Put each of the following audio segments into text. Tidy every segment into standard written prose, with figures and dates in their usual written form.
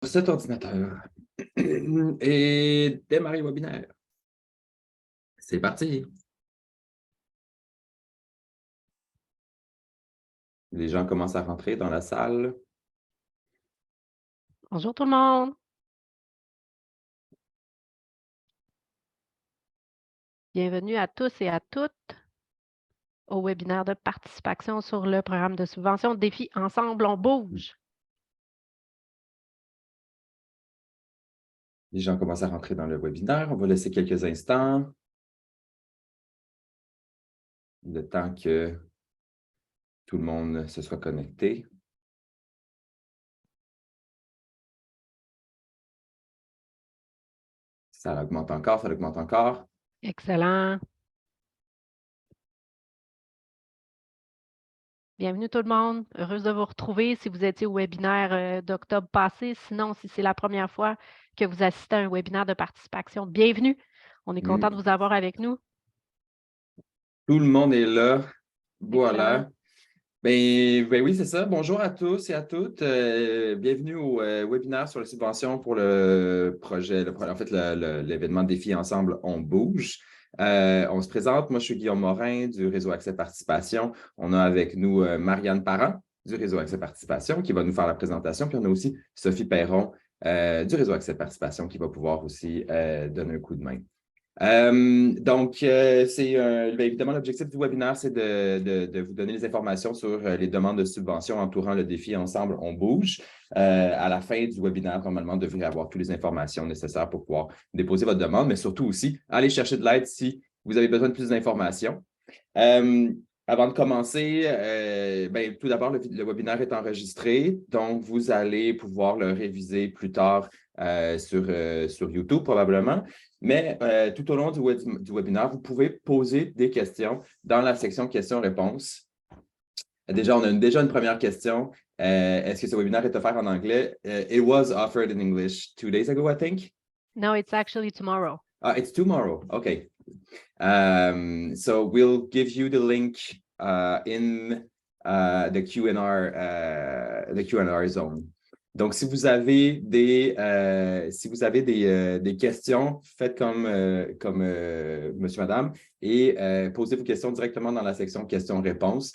cet ordinateur et démarrer le webinaire. C'est parti. Les gens commencent à rentrer dans la salle. Bonjour tout le monde. Bienvenue à tous et à toutes au webinaire de participation sur le programme de subvention Défi Ensemble, on bouge. Les gens commencent à rentrer dans le webinaire. On va laisser quelques instants. Le temps que tout le monde se soit connecté. Ça augmente encore, ça augmente encore. Excellent. Bienvenue tout le monde. Heureuse de vous retrouver si vous étiez au webinaire d'octobre passé. Sinon, si c'est la première fois que vous assistez à un webinaire de participation, bienvenue. On est content de vous avoir avec nous. Tout le monde est là. Voilà. Excellent. Ben oui, c'est ça. Bonjour à tous et à toutes. Bienvenue au webinaire sur la subvention pour le projet, l'événement Défi Ensemble, on bouge. On se présente. Moi, je suis Guillaume Morin du Réseau Accès Participation. On a avec nous Marianne Parent du Réseau Accès Participation qui va nous faire la présentation. Puis on a aussi Sophie Perron du Réseau Accès Participation qui va pouvoir aussi donner un coup de main. Évidemment, l'objectif du webinaire, c'est de vous donner les informations sur les demandes de subventions entourant le défi Ensemble, on bouge. À la fin du webinaire, normalement, vous devriez avoir toutes les informations nécessaires pour pouvoir déposer votre demande, mais surtout aussi, aller chercher de l'aide si vous avez besoin de plus d'informations. Avant de commencer, tout d'abord, le webinaire est enregistré, donc vous allez pouvoir le réviser plus tard sur YouTube probablement. Mais tout au long du webinaire, vous pouvez poser des questions dans la section questions-réponses. Déjà, on a déjà une première question. Est-ce que ce webinaire est offert en anglais? It was offered in English 2 days ago, I think. No, it's actually tomorrow. It's tomorrow. Okay. So we'll give you the link in the Q&R zone. Donc, si vous avez des questions, faites comme monsieur, madame, et posez vos questions directement dans la section questions-réponses.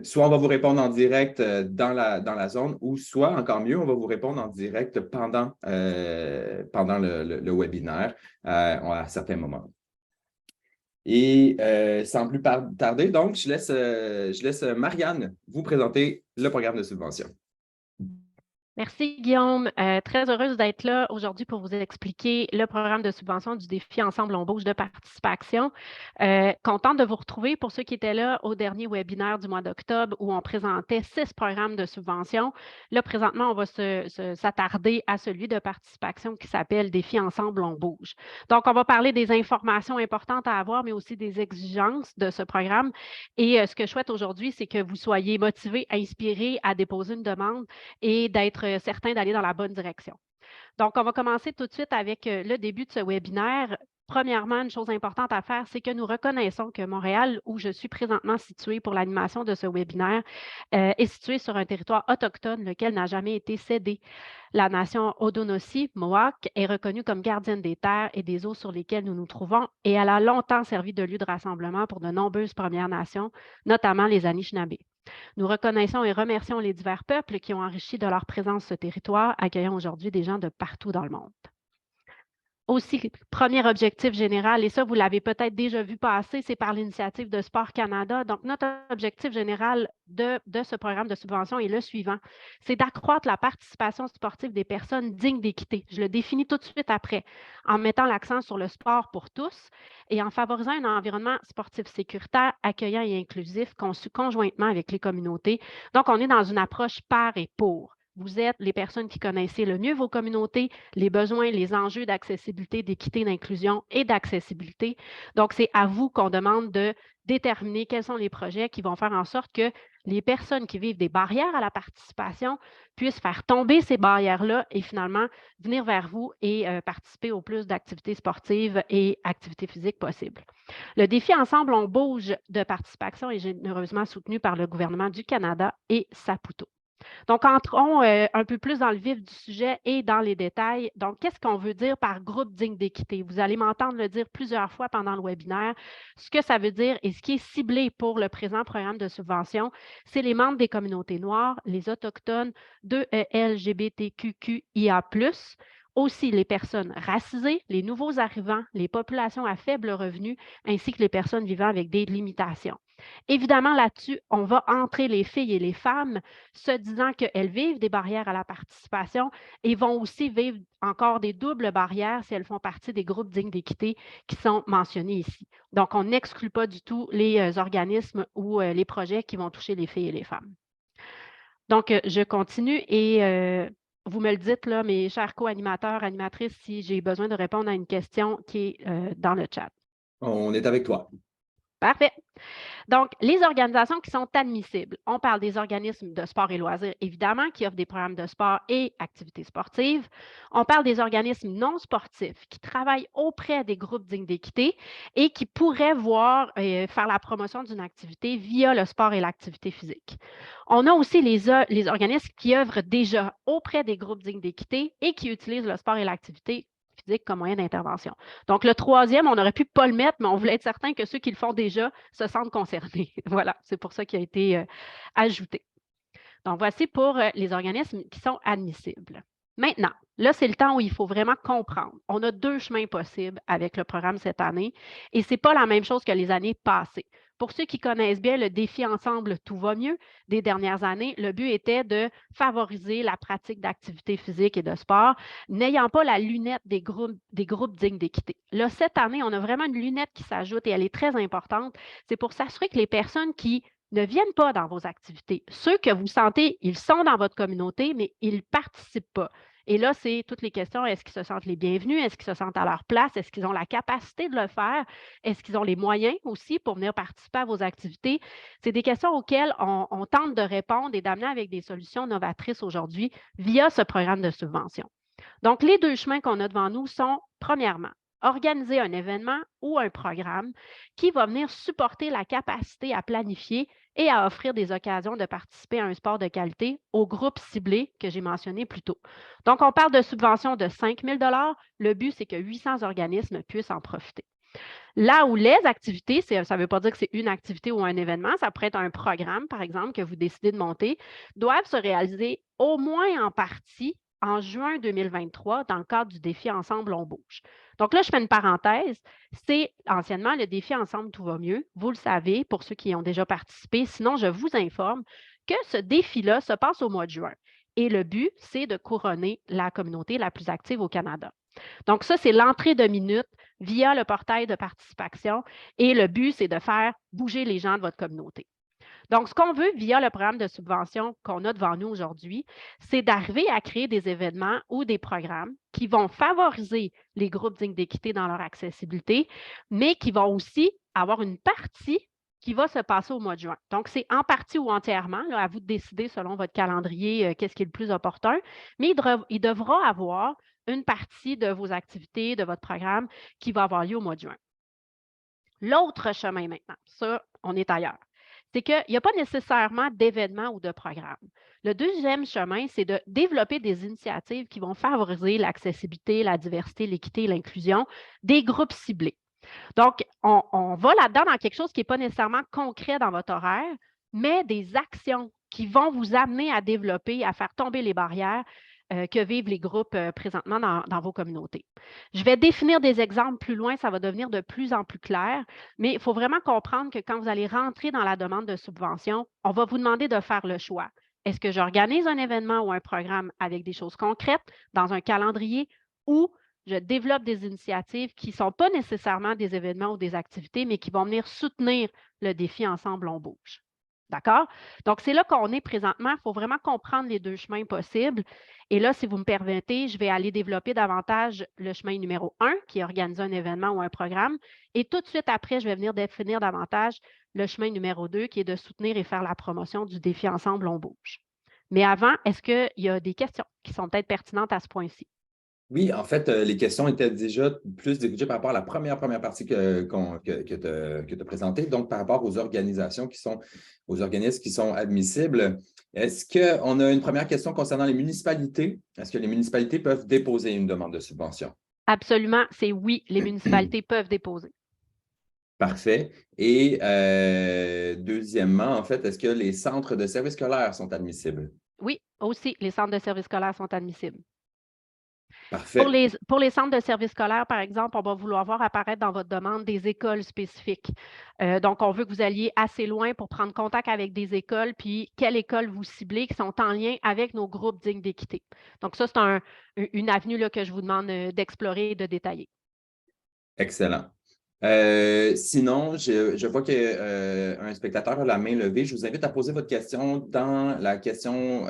Soit on va vous répondre en direct dans la zone, ou soit, encore mieux, on va vous répondre en direct pendant le webinaire à certains moments. Et sans plus tarder, donc, je laisse Marianne vous présenter le programme de subvention. Merci Guillaume. Très heureuse d'être là aujourd'hui pour vous expliquer le programme de subvention du défi Ensemble, on bouge de participation. Contente de vous retrouver pour ceux qui étaient là au dernier webinaire du mois d'octobre où on présentait 6 programmes de subvention. Là, présentement, on va s'attarder à celui de participation qui s'appelle Défi Ensemble, on bouge. Donc, on va parler des informations importantes à avoir, mais aussi des exigences de ce programme. Et ce que je souhaite aujourd'hui, c'est que vous soyez motivés, inspirés à déposer une demande et d'être certain d'aller dans la bonne direction. Donc, on va commencer tout de suite avec le début de ce webinaire. Premièrement, une chose importante à faire, c'est que nous reconnaissons que Montréal, où je suis présentement située pour l'animation de ce webinaire, est situé sur un territoire autochtone, lequel n'a jamais été cédé. La nation Odonossi, Mohawk, est reconnue comme gardienne des terres et des eaux sur lesquelles nous nous trouvons et elle a longtemps servi de lieu de rassemblement pour de nombreuses Premières Nations, notamment les Anishinabés. Nous reconnaissons et remercions les divers peuples qui ont enrichi de leur présence ce territoire, accueillant aujourd'hui des gens de partout dans le monde. Aussi, premier objectif général, et ça, vous l'avez peut-être déjà vu passer, c'est par l'initiative de Sport Canada. Donc, notre objectif général de ce programme de subvention est le suivant. C'est d'accroître la participation sportive des personnes dignes d'équité. Je le définis tout de suite après, en mettant l'accent sur le sport pour tous et en favorisant un environnement sportif sécuritaire, accueillant et inclusif, conçu conjointement avec les communautés. Donc, on est dans une approche par et pour. Vous êtes les personnes qui connaissez le mieux vos communautés, les besoins, les enjeux d'accessibilité, d'équité, d'inclusion et d'accessibilité. Donc, c'est à vous qu'on demande de déterminer quels sont les projets qui vont faire en sorte que les personnes qui vivent des barrières à la participation puissent faire tomber ces barrières-là et finalement venir vers vous et participer au plus d'activités sportives et activités physiques possibles. Le défi Ensemble, on bouge de participation est généreusement soutenu par le gouvernement du Canada et Saputo. Donc, entrons un peu plus dans le vif du sujet et dans les détails. Donc, qu'est-ce qu'on veut dire par groupe digne d'équité? Vous allez m'entendre le dire plusieurs fois pendant le webinaire. Ce que ça veut dire et ce qui est ciblé pour le présent programme de subvention, c'est les membres des communautés noires, les Autochtones, de LGBTQIA+, aussi les personnes racisées, les nouveaux arrivants, les populations à faible revenu, ainsi que les personnes vivant avec des limitations. Évidemment, là-dessus, on va entrer les filles et les femmes se disant qu'elles vivent des barrières à la participation et vont aussi vivre encore des doubles barrières si elles font partie des groupes dignes d'équité qui sont mentionnés ici. Donc, on n'exclut pas du tout les organismes ou les projets qui vont toucher les filles et les femmes. Donc, je continue et vous me le dites, là, mes chers co-animateurs, animatrices, si j'ai besoin de répondre à une question qui est dans le chat. On est avec toi. Parfait. Donc, les organisations qui sont admissibles, on parle des organismes de sport et loisirs, évidemment, qui offrent des programmes de sport et activités sportives. On parle des organismes non sportifs qui travaillent auprès des groupes dignes d'équité et qui pourraient faire la promotion d'une activité via le sport et l'activité physique. On a aussi les organismes qui œuvrent déjà auprès des groupes dignes d'équité et qui utilisent le sport et l'activité physique comme moyen d'intervention. Donc, le troisième, on aurait pu pas le mettre, mais on voulait être certain que ceux qui le font déjà se sentent concernés. Voilà, c'est pour ça qu'il a été ajouté. Donc, voici pour les organismes qui sont admissibles. Maintenant, là, c'est le temps où il faut vraiment comprendre. On a 2 chemins possibles avec le programme cette année et ce n'est pas la même chose que les années passées. Pour ceux qui connaissent bien le défi Ensemble, tout va mieux des dernières années, le but était de favoriser la pratique d'activités physiques et de sport, n'ayant pas la lunette des groupes dignes d'équité. Là, cette année, on a vraiment une lunette qui s'ajoute et elle est très importante. C'est pour s'assurer que les personnes qui ne viennent pas dans vos activités, ceux que vous sentez, ils sont dans votre communauté, mais ils ne participent pas. Et là, c'est toutes les questions. Est-ce qu'ils se sentent les bienvenus? Est-ce qu'ils se sentent à leur place? Est-ce qu'ils ont la capacité de le faire? Est-ce qu'ils ont les moyens aussi pour venir participer à vos activités? C'est des questions auxquelles on tente de répondre et d'amener avec des solutions novatrices aujourd'hui via ce programme de subvention. Donc, les 2 chemins qu'on a devant nous sont, premièrement, organiser un événement ou un programme qui va venir supporter la capacité à planifier et à offrir des occasions de participer à un sport de qualité aux groupes ciblés que j'ai mentionnés plus tôt. Donc, on parle de subventions de 5 000 $. Le but, c'est que 800 organismes puissent en profiter. Là où les activités, ça ne veut pas dire que c'est une activité ou un événement, ça pourrait être un programme, par exemple, que vous décidez de monter, doivent se réaliser au moins en partie en juin 2023 dans le cadre du défi Ensemble, on bouge. Donc là, je fais une parenthèse. C'est anciennement le défi Ensemble, tout va mieux. Vous le savez pour ceux qui y ont déjà participé. Sinon, je vous informe que ce défi-là se passe au mois de juin. Et le but, c'est de couronner la communauté la plus active au Canada. Donc, ça, c'est l'entrée de minutes via le portail de participation. Et le but, c'est de faire bouger les gens de votre communauté. Donc, ce qu'on veut via le programme de subvention qu'on a devant nous aujourd'hui, c'est d'arriver à créer des événements ou des programmes qui vont favoriser les groupes dignes d'équité dans leur accessibilité, mais qui vont aussi avoir une partie qui va se passer au mois de juin. Donc, c'est en partie ou entièrement, là, à vous de décider selon votre calendrier qu'est-ce qui est le plus opportun, mais il devra avoir une partie de vos activités, de votre programme qui va avoir lieu au mois de juin. L'autre chemin maintenant, ça, on est ailleurs, c'est qu'il n'y a pas nécessairement d'événements ou de programmes. Le deuxième chemin, c'est de développer des initiatives qui vont favoriser l'accessibilité, la diversité, l'équité et l'inclusion des groupes ciblés. Donc, on va là-dedans dans quelque chose qui n'est pas nécessairement concret dans votre horaire, mais des actions qui vont vous amener à développer, à faire tomber les barrières que vivent les groupes présentement dans vos communautés. Je vais définir des exemples plus loin, ça va devenir de plus en plus clair, mais il faut vraiment comprendre que quand vous allez rentrer dans la demande de subvention, on va vous demander de faire le choix. Est-ce que j'organise un événement ou un programme avec des choses concrètes dans un calendrier ou je développe des initiatives qui ne sont pas nécessairement des événements ou des activités, mais qui vont venir soutenir le défi Ensemble, on bouge. D'accord? Donc, c'est là qu'on est présentement. Il faut vraiment comprendre les 2 chemins possibles. Et là, si vous me permettez, je vais aller développer davantage le chemin numéro 1, qui est organiser un événement ou un programme. Et tout de suite après, je vais venir définir davantage le chemin numéro 2, qui est de soutenir et faire la promotion du défi Ensemble, on bouge. Mais avant, est-ce qu'il y a des questions qui sont peut-être pertinentes à ce point-ci? Oui, en fait, les questions étaient déjà plus dirigées par rapport à la première partie que tu as présentée, donc par rapport aux organismes qui sont admissibles. Est-ce qu'on a une première question concernant les municipalités? Est-ce que les municipalités peuvent déposer une demande de subvention? Absolument, c'est oui, les municipalités peuvent déposer. Parfait. Et deuxièmement, en fait, est-ce que les centres de services scolaires sont admissibles? Oui, aussi, les centres de services scolaires sont admissibles. Parfait. Pour les centres de services scolaires, par exemple, on va vouloir voir apparaître dans votre demande des écoles spécifiques. Donc, on veut que vous alliez assez loin pour prendre contact avec des écoles, puis quelles écoles vous ciblez qui sont en lien avec nos groupes dignes d'équité. Donc, ça, c'est une avenue là, que je vous demande d'explorer et de détailler. Excellent. Sinon, je vois qu'un spectateur a la main levée. Je vous invite à poser votre question dans la section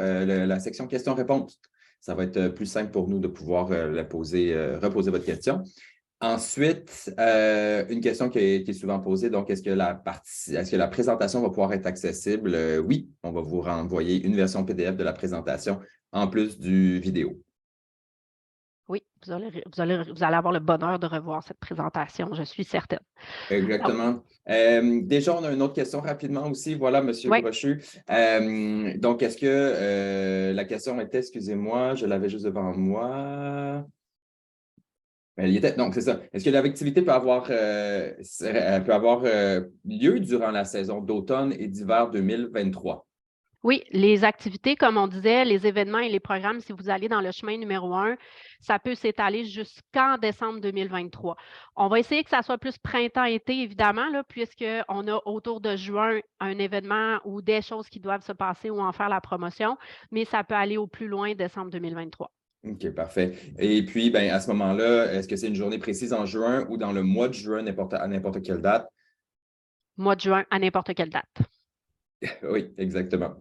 questions-réponses. Ça va être plus simple pour nous de pouvoir reposer votre question. Ensuite, une question qui est souvent posée, donc est-ce que la présentation va pouvoir être accessible? Oui, on va vous renvoyer une version PDF de la présentation en plus du vidéo. Oui, vous allez avoir le bonheur de revoir cette présentation, je suis certaine. Exactement. Déjà, on a une autre question rapidement aussi. Voilà, M. Oui. Brochu. Donc, est-ce que la question était, excusez-moi, je l'avais juste devant moi. Donc, c'est ça. Est-ce que l'activité peut avoir lieu durant la saison d'automne et d'hiver 2023? Oui, les activités, comme on disait, les événements et les programmes, si vous allez dans le chemin numéro 1, ça peut s'étaler jusqu'en décembre 2023. On va essayer que ça soit plus printemps-été, évidemment, puisqu'on a autour de juin un événement ou des choses qui doivent se passer ou en faire la promotion, mais ça peut aller au plus loin décembre 2023. OK, parfait. Et puis, ben, à ce moment-là, est-ce que c'est une journée précise en juin ou dans le mois de juin, à n'importe quelle date? Mois de juin à n'importe quelle date. Oui, exactement.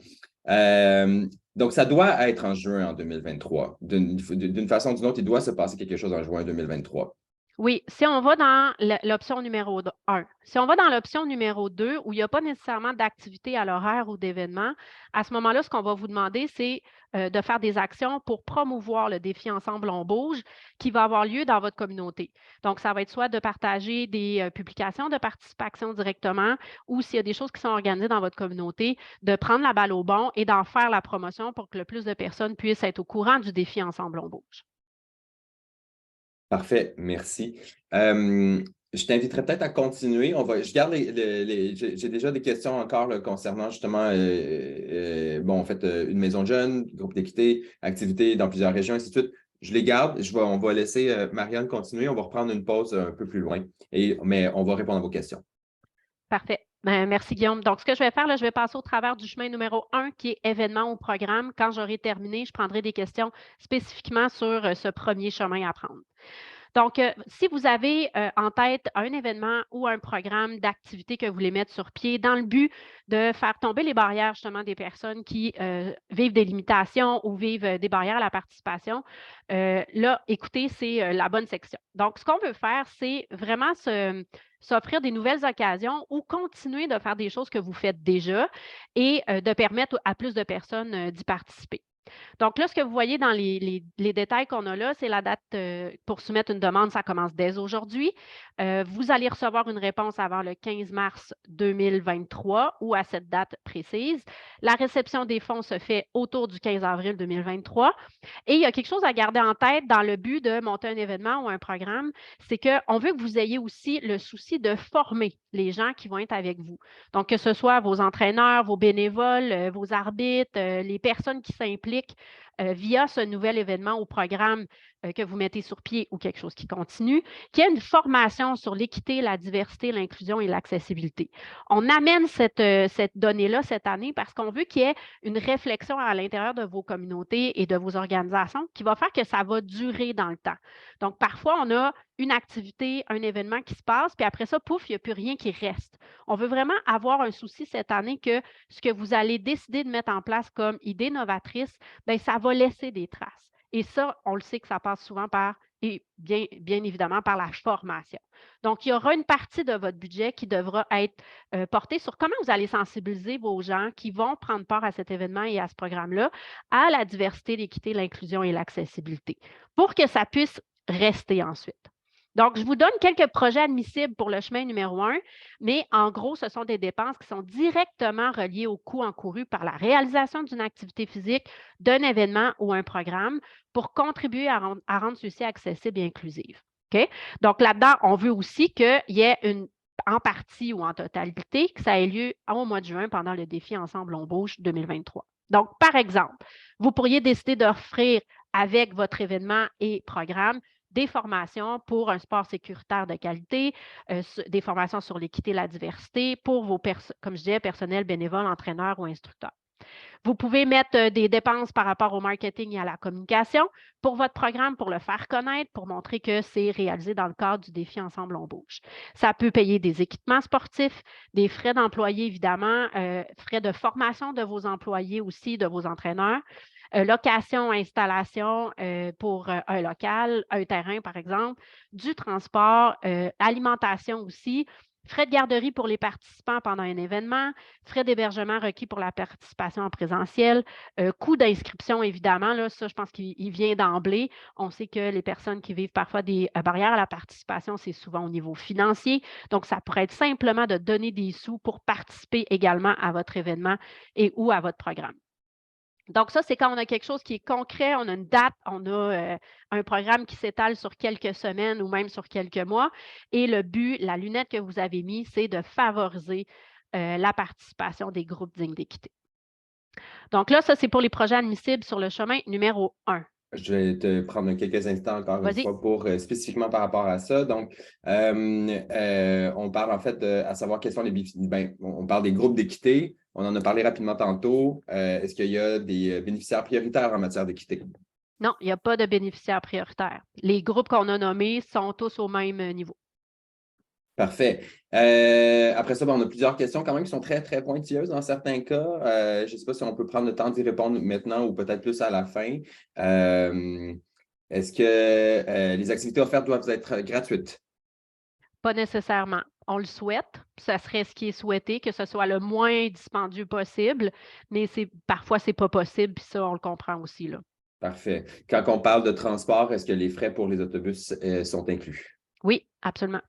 Donc, ça doit être en juin en 2023. D'une façon ou d'une autre, il doit se passer quelque chose en juin 2023. Oui, si on va dans l'option numéro 1, si on va dans l'option numéro 2, où il n'y a pas nécessairement d'activité à l'horaire ou d'événement, à ce moment-là, ce qu'on va vous demander, c'est de faire des actions pour promouvoir le défi Ensemble on bouge qui va avoir lieu dans votre communauté. Donc, ça va être soit de partager des publications de participation directement ou s'il y a des choses qui sont organisées dans votre communauté, de prendre la balle au bon et d'en faire la promotion pour que le plus de personnes puissent être au courant du défi Ensemble on bouge. Parfait, merci. Je t'inviterai peut-être à continuer. Je garde j'ai déjà des questions encore là, concernant justement bon, en fait, une maison de jeunes, groupe d'équité, activités dans plusieurs régions, ainsi de suite. Je les garde. On va laisser Marianne continuer. On va reprendre une pause un peu plus loin, mais on va répondre à vos questions. Parfait. Ben, merci, Guillaume. Donc, ce que je vais faire, là, je vais passer au travers du chemin numéro 1 qui est événement ou programme. Quand j'aurai terminé, je prendrai des questions spécifiquement sur ce premier chemin à prendre. Donc, si vous avez en tête un événement ou un programme d'activité que vous voulez mettre sur pied dans le but de faire tomber les barrières justement des personnes qui vivent des limitations ou vivent des barrières à la participation, là, écoutez, c'est la bonne section. Donc, ce qu'on veut faire, c'est vraiment s'offrir des nouvelles occasions ou continuer de faire des choses que vous faites déjà et de permettre à plus de personnes d'y participer. Donc là, ce que vous voyez dans les détails qu'on a là, c'est la date pour soumettre une demande, ça commence dès aujourd'hui. Vous allez recevoir une réponse avant le 15 mars 2023 ou à cette date précise. La réception des fonds se fait autour du 15 avril 2023. Et il y a quelque chose à garder en tête dans le but de monter un événement ou un programme, c'est qu'on veut que vous ayez aussi le souci de former les gens qui vont être avec vous. Donc, que ce soit vos entraîneurs, vos bénévoles, vos arbitres, les personnes qui s'impliquent via ce nouvel événement ou programme que vous mettez sur pied ou quelque chose qui continue, qui a une formation sur l'équité, la diversité, l'inclusion et l'accessibilité. On amène cette donnée-là cette année parce qu'on veut qu'il y ait une réflexion à l'intérieur de vos communautés et de vos organisations qui va faire que ça va durer dans le temps. Donc, parfois, on a une activité, un événement qui se passe, puis après ça, pouf, il n'y a plus rien qui reste. On veut vraiment avoir un souci cette année que ce que vous allez décider de mettre en place comme idée novatrice, bien, ça va laisser des traces. Et ça, on le sait que ça passe souvent par, et bien évidemment, par la formation. Donc, il y aura une partie de votre budget qui devra être portée sur comment vous allez sensibiliser vos gens qui vont prendre part à cet événement et à ce programme-là à la diversité, l'équité, l'inclusion et l'accessibilité pour que ça puisse rester ensuite. Donc, je vous donne quelques projets admissibles pour le chemin numéro 1, mais en gros, ce sont des dépenses qui sont directement reliées aux coûts encourus par la réalisation d'une activité physique, d'un événement ou un programme pour contribuer à rendre ceux-ci accessibles et inclusifs. OK? Donc, là-dedans, on veut aussi qu'il y ait en partie ou en totalité, que ça ait lieu au mois de juin pendant le défi Ensemble on bouge 2023. Donc, par exemple, vous pourriez décider d'offrir avec votre événement et programme des formations pour un sport sécuritaire de qualité, des formations sur l'équité et la diversité pour vos, comme je disais, personnels, bénévoles, entraîneurs ou instructeurs. Vous pouvez mettre des dépenses par rapport au marketing et à la communication pour votre programme, pour le faire connaître, pour montrer que c'est réalisé dans le cadre du défi Ensemble on bouge. Ça peut payer des équipements sportifs, des frais d'employés, évidemment, frais de formation de vos employés aussi, de vos entraîneurs, location, installation pour un local, un terrain, par exemple, du transport, alimentation aussi, frais de garderie pour les participants pendant un événement, frais d'hébergement requis pour la participation en présentiel, coût d'inscription, évidemment, là, ça, je pense qu'il vient d'emblée. On sait que les personnes qui vivent parfois des barrières à la participation, c'est souvent au niveau financier. Donc, ça pourrait être simplement de donner des sous pour participer également à votre événement et ou à votre programme. Donc, ça, c'est quand on a quelque chose qui est concret, on a une date, on a un programme qui s'étale sur quelques semaines ou même sur quelques mois. Et le but, la lunette que vous avez mise, c'est de favoriser la participation des groupes dignes d'équité. Donc là, ça, c'est pour les projets admissibles sur le chemin numéro 1. Je vais te prendre quelques instants encore une fois pour spécifiquement par rapport à ça. Donc, on parle en fait à savoir quels sont les on parle des groupes d'équité. On en a parlé rapidement tantôt. Est-ce qu'il y a des bénéficiaires prioritaires en matière d'équité? Non, il n'y a pas de bénéficiaires prioritaires. Les groupes qu'on a nommés sont tous au même niveau. Parfait. Après ça, on a plusieurs questions quand même qui sont très, très pointilleuses dans certains cas. Je ne sais pas si on peut prendre le temps d'y répondre maintenant ou peut-être plus à la fin. Est-ce que les activités offertes doivent être gratuites? Pas nécessairement. On le souhaite. Ça serait ce qui est souhaité, que ce soit le moins dispendieux possible, mais parfois, ce n'est pas possible, puis ça, on le comprend aussi, là. Parfait. Quand on parle de transport, est-ce que les frais pour les autobus sont inclus? Oui, absolument.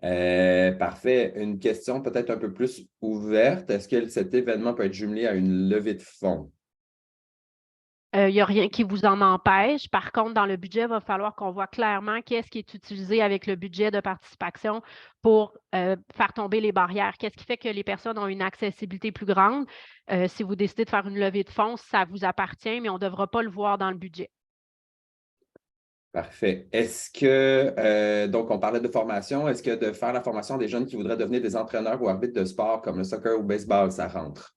Parfait. Une question peut-être un peu plus ouverte. Est-ce que cet événement peut être jumelé à une levée de fonds? Il n'y a rien qui vous en empêche. Par contre, dans le budget, il va falloir qu'on voit clairement qu'est-ce qui est utilisé avec le budget de participation pour faire tomber les barrières. Qu'est-ce qui fait que les personnes ont une accessibilité plus grande? Si vous décidez de faire une levée de fonds, ça vous appartient, mais on ne devra pas le voir dans le budget. Parfait. Est-ce que, donc, on parlait de formation, est-ce que de faire la formation des jeunes qui voudraient devenir des entraîneurs ou arbitres de sport comme le soccer ou le baseball, ça rentre?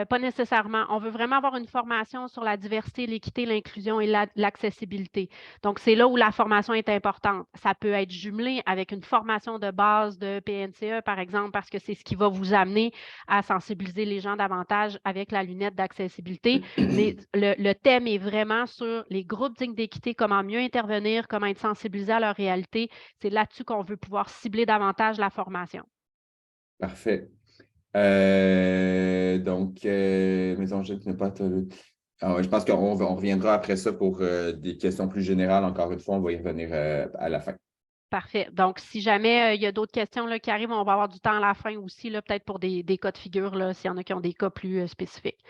Pas nécessairement. On veut vraiment avoir une formation sur la diversité, l'équité, l'inclusion et l'accessibilité. Donc, c'est là où la formation est importante. Ça peut être jumelé avec une formation de base de PNCE, par exemple, parce que c'est ce qui va vous amener à sensibiliser les gens davantage avec la lunette d'accessibilité. Mais le thème est vraiment sur les groupes dignes d'équité, comment mieux intervenir, comment être sensibilisé à leur réalité. C'est là-dessus qu'on veut pouvoir cibler davantage la formation. Parfait. Donc, Maison Jeune qui n'a pas. Je pense qu'on reviendra après ça pour des questions plus générales. Encore une fois, on va y revenir à la fin. Parfait. Donc, si jamais il y a d'autres questions là, qui arrivent, on va avoir du temps à la fin aussi, peut-être pour des cas de figure, s'il y en a qui ont des cas plus spécifiques.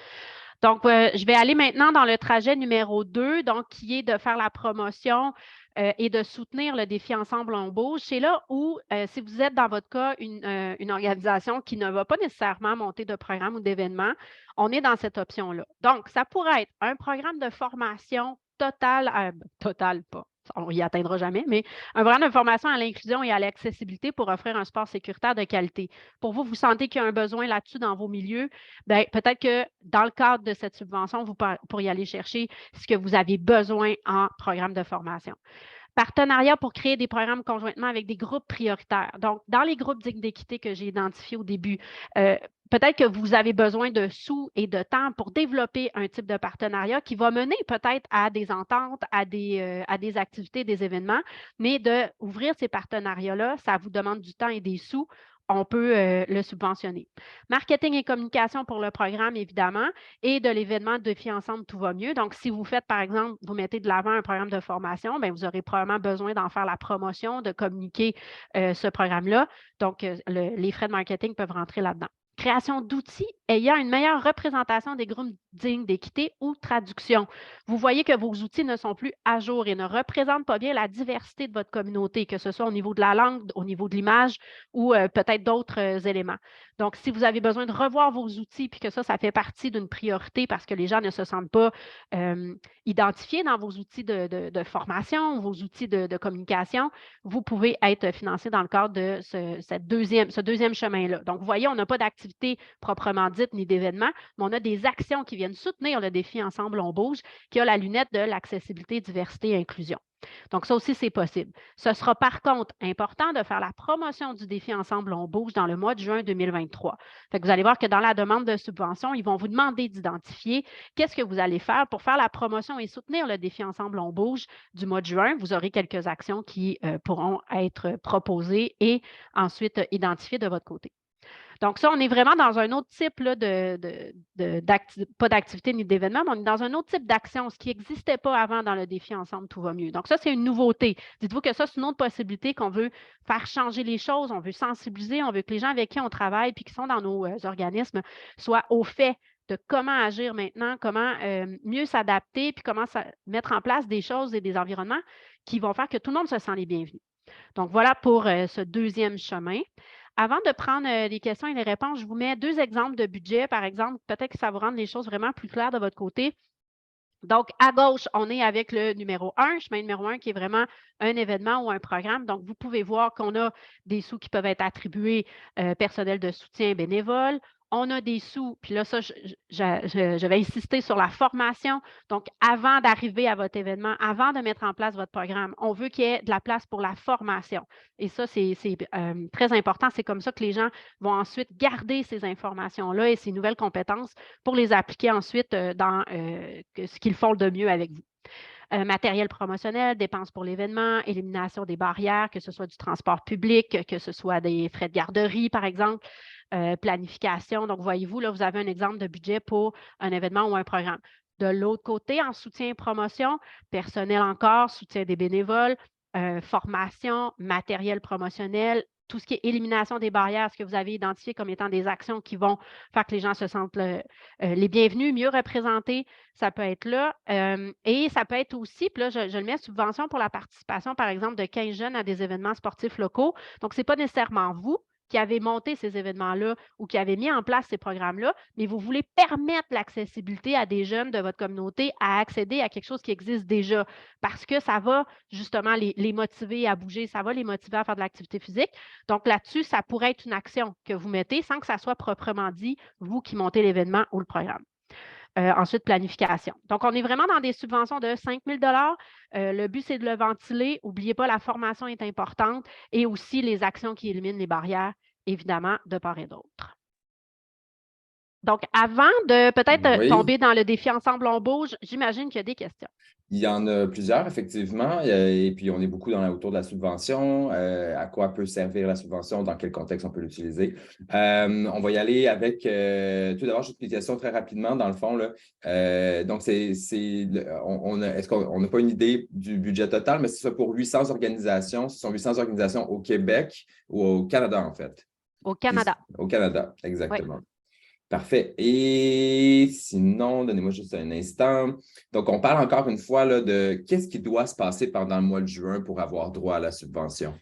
Donc, je vais aller maintenant dans le trajet numéro 2, donc qui est de faire la promotion et de soutenir le défi Ensemble on bouge. C'est là où, si vous êtes dans votre cas une organisation qui ne va pas nécessairement monter de programme ou d'événement, on est dans cette option-là. Donc, ça pourrait être un programme de formation total pas. On n'y atteindra jamais, mais un programme de formation à l'inclusion et à l'accessibilité pour offrir un sport sécuritaire de qualité. Pour vous, vous sentez qu'il y a un besoin là-dessus dans vos milieux, bien, peut-être que dans le cadre de cette subvention, vous pourriez aller chercher ce que vous avez besoin en programme de formation. Partenariat pour créer des programmes conjointement avec des groupes prioritaires. Donc, dans les groupes dignes d'équité que j'ai identifiés au début, peut-être que vous avez besoin de sous et de temps pour développer un type de partenariat qui va mener peut-être à des ententes, à des activités, des événements, mais d'ouvrir ces partenariats-là, ça vous demande du temps et des sous. on peut le subventionner. Marketing et communication pour le programme, évidemment, et de l'événement Défi Ensemble, tout va mieux. Donc, si vous faites, par exemple, vous mettez de l'avant un programme de formation, bien, vous aurez probablement besoin d'en faire la promotion, de communiquer ce programme-là. Donc, les frais de marketing peuvent rentrer là-dedans. Création d'outils ayant une meilleure représentation des groupes dignes d'équité ou traduction. Vous voyez que vos outils ne sont plus à jour et ne représentent pas bien la diversité de votre communauté, que ce soit au niveau de la langue, au niveau de l'image ou peut-être d'autres éléments. Donc, si vous avez besoin de revoir vos outils puis que ça fait partie d'une priorité parce que les gens ne se sentent pas identifiés dans vos outils de formation, vos outils de communication, vous pouvez être financé dans le cadre de ce deuxième chemin-là. Donc, vous voyez, on n'a pas d'activité proprement dite ni d'événement, mais on a des actions qui viennent soutenir le défi Ensemble, on bouge, qui a la lunette de l'accessibilité, diversité et inclusion. Donc, ça aussi, c'est possible. Ce sera par contre important de faire la promotion du défi Ensemble, on bouge dans le mois de juin 2023. Fait que vous allez voir que dans la demande de subvention, ils vont vous demander d'identifier qu'est-ce que vous allez faire pour faire la promotion et soutenir le défi Ensemble, on bouge du mois de juin. Vous aurez quelques actions qui pourront être proposées et ensuite identifiées de votre côté. Donc, ça, on est vraiment dans un autre type là, pas d'activité ni d'événement, mais on est dans un autre type d'action, ce qui n'existait pas avant dans le défi Ensemble, tout va mieux. Donc, ça, c'est une nouveauté. Dites-vous que ça, c'est une autre possibilité qu'on veut faire changer les choses, on veut sensibiliser, on veut que les gens avec qui on travaille puis qui sont dans nos organismes soient au fait de comment agir maintenant, comment mieux s'adapter, puis comment mettre en place des choses et des environnements qui vont faire que tout le monde se sent les bienvenus. Donc, voilà pour ce deuxième chemin. Avant de prendre les questions et les réponses, je vous mets 2 exemples de budget, par exemple. Peut-être que ça va rendre les choses vraiment plus claires de votre côté. Donc, à gauche, on est avec le numéro 1, chemin numéro 1, qui est vraiment un événement ou un programme. Donc, vous pouvez voir qu'on a des sous qui peuvent être attribués personnel de soutien bénévole. On a des sous, puis là, ça, je vais insister sur la formation. Donc, avant d'arriver à votre événement, avant de mettre en place votre programme, on veut qu'il y ait de la place pour la formation. Et ça, c'est très important. C'est comme ça que les gens vont ensuite garder ces informations-là et ces nouvelles compétences pour les appliquer ensuite dans ce qu'ils font de mieux avec vous. Matériel promotionnel, dépenses pour l'événement, élimination des barrières, que ce soit du transport public, que ce soit des frais de garderie, par exemple, planification. Donc, voyez-vous, là, vous avez un exemple de budget pour un événement ou un programme. De l'autre côté, en soutien et promotion, personnel encore, soutien des bénévoles, formation, matériel promotionnel, tout ce qui est élimination des barrières, ce que vous avez identifié comme étant des actions qui vont faire que les gens se sentent les bienvenus, mieux représentés, ça peut être là. Et ça peut être aussi, puis là, je le mets, subvention pour la participation, par exemple, de 15 jeunes à des événements sportifs locaux. Donc, ce n'est pas nécessairement vous qui avez monté ces événements-là ou qui avez mis en place ces programmes-là, mais vous voulez permettre l'accessibilité à des jeunes de votre communauté à accéder à quelque chose qui existe déjà parce que ça va justement les motiver à bouger, ça va les motiver à faire de l'activité physique. Donc là-dessus, ça pourrait être une action que vous mettez sans que ça soit proprement dit vous qui montez l'événement ou le programme. Ensuite, planification. Donc, on est vraiment dans des subventions de 5 000 Le but, c'est de le ventiler. N'oubliez pas, la formation est importante et aussi les actions qui éliminent les barrières, évidemment, de part et d'autre. Donc, avant de peut-être tomber dans le défi Ensemble, on bouge, j'imagine qu'il y a des questions. Il y en a plusieurs, effectivement, et puis on est beaucoup autour de la subvention, à quoi peut servir la subvention, dans quel contexte on peut l'utiliser. On va y aller avec, tout d'abord, juste une question très rapidement, dans le fond. Là. Donc, est-ce qu'on n'a pas une idée du budget total, mais c'est ça pour 800 organisations. Ce sont 800 organisations au Québec ou au Canada, en fait? Au Canada. Au Canada, exactement. Oui. Parfait. Et sinon, donnez-moi juste un instant. Donc, on parle encore une fois là, de qu'est-ce qui doit se passer pendant le mois de juin pour avoir droit à la subvention?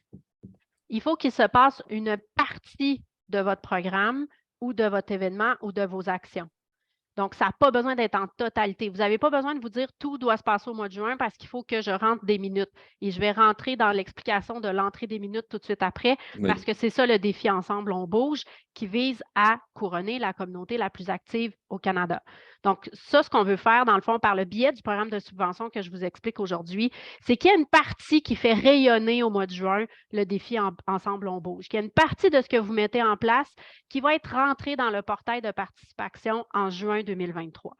Il faut qu'il se passe une partie de votre programme ou de votre événement ou de vos actions. Donc, ça n'a pas besoin d'être en totalité. Vous n'avez pas besoin de vous dire tout doit se passer au mois de juin parce qu'il faut que je rentre des minutes. Et je vais rentrer dans l'explication de l'entrée des minutes tout de suite après parce que c'est ça le défi Ensemble, on bouge qui vise à couronner la communauté la plus active au Canada. Donc, ça, ce qu'on veut faire, dans le fond, par le biais du programme de subvention que je vous explique aujourd'hui, c'est qu'il y a une partie qui fait rayonner au mois de juin le défi Ensemble, on bouge. Qu'il y a une partie de ce que vous mettez en place qui va être rentrée dans le portail de participation en juin 2023.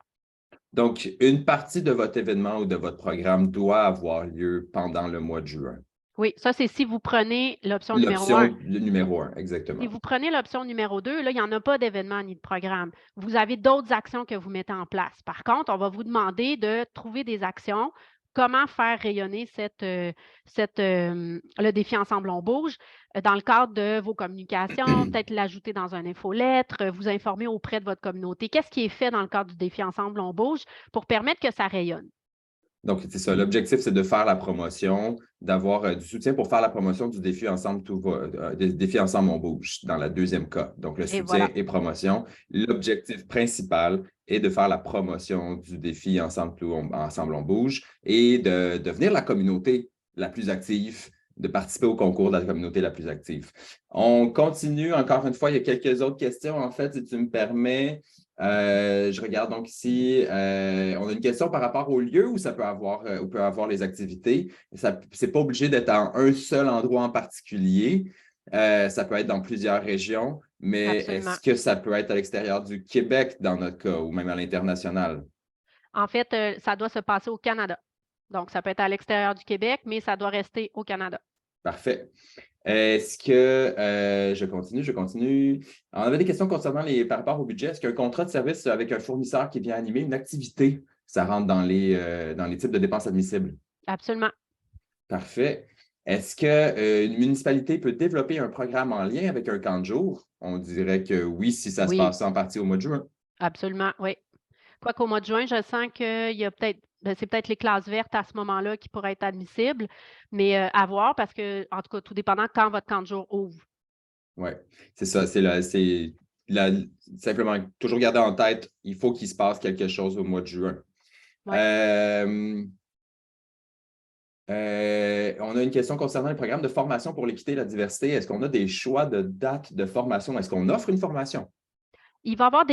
Donc, une partie de votre événement ou de votre programme doit avoir lieu pendant le mois de juin. Oui, ça, c'est si vous prenez l'option numéro 1. L'option numéro 1, exactement. Si vous prenez l'option numéro 2, là, il n'y en a pas d'événement ni de programme. Vous avez d'autres actions que vous mettez en place. Par contre, on va vous demander de trouver des actions. Comment faire rayonner le défi Ensemble on bouge dans le cadre de vos communications, peut-être l'ajouter dans un infolettre, vous informer auprès de votre communauté. Qu'est-ce qui est fait dans le cadre du défi Ensemble on bouge pour permettre que ça rayonne? Donc, c'est ça. L'objectif, c'est de faire la promotion, d'avoir du soutien pour faire la promotion du défi Ensemble, défi Ensemble, on bouge, dans la deuxième cas. Donc, le Et soutien voilà. et promotion. L'objectif principal est de faire la promotion du défi Ensemble, on bouge et de devenir la communauté la plus active, de participer au concours de la communauté la plus active. On continue. Encore une fois, il y a quelques autres questions. En fait, si tu me permets, je regarde donc ici, on a une question par rapport au lieu où ça peut avoir les activités. Ce n'est pas obligé d'être en un seul endroit en particulier. Ça peut être dans plusieurs régions, mais Absolument. est-ce que ça peut être à l'extérieur du Québec dans notre cas ou même à l'international? En fait, ça doit se passer au Canada. Donc, ça peut être à l'extérieur du Québec, mais ça doit rester au Canada. Parfait. Est-ce que je continue. On avait des questions concernant par rapport au budget. Est-ce qu'un contrat de service avec un fournisseur qui vient animer une activité, ça rentre dans les types de dépenses admissibles? Absolument. Parfait. Est-ce qu'une municipalité peut développer un programme en lien avec un camp de jour? On dirait que oui, si ça se Oui, passe en partie au mois de juin. absolument, oui. Quoiqu'au mois de juin, je sens qu'il y a c'est peut-être les classes vertes à ce moment-là qui pourraient être admissibles, mais à voir parce que, en tout cas, tout dépendant quand votre camp de jour ouvre. Oui, c'est ça. Simplement toujours garder en tête, il faut qu'il se passe quelque chose au mois de juin. Ouais. On a une question concernant le programme de formation pour l'équité et la diversité. Est-ce qu'on a des choix de date de formation? Est-ce qu'on offre une formation? Il va y avoir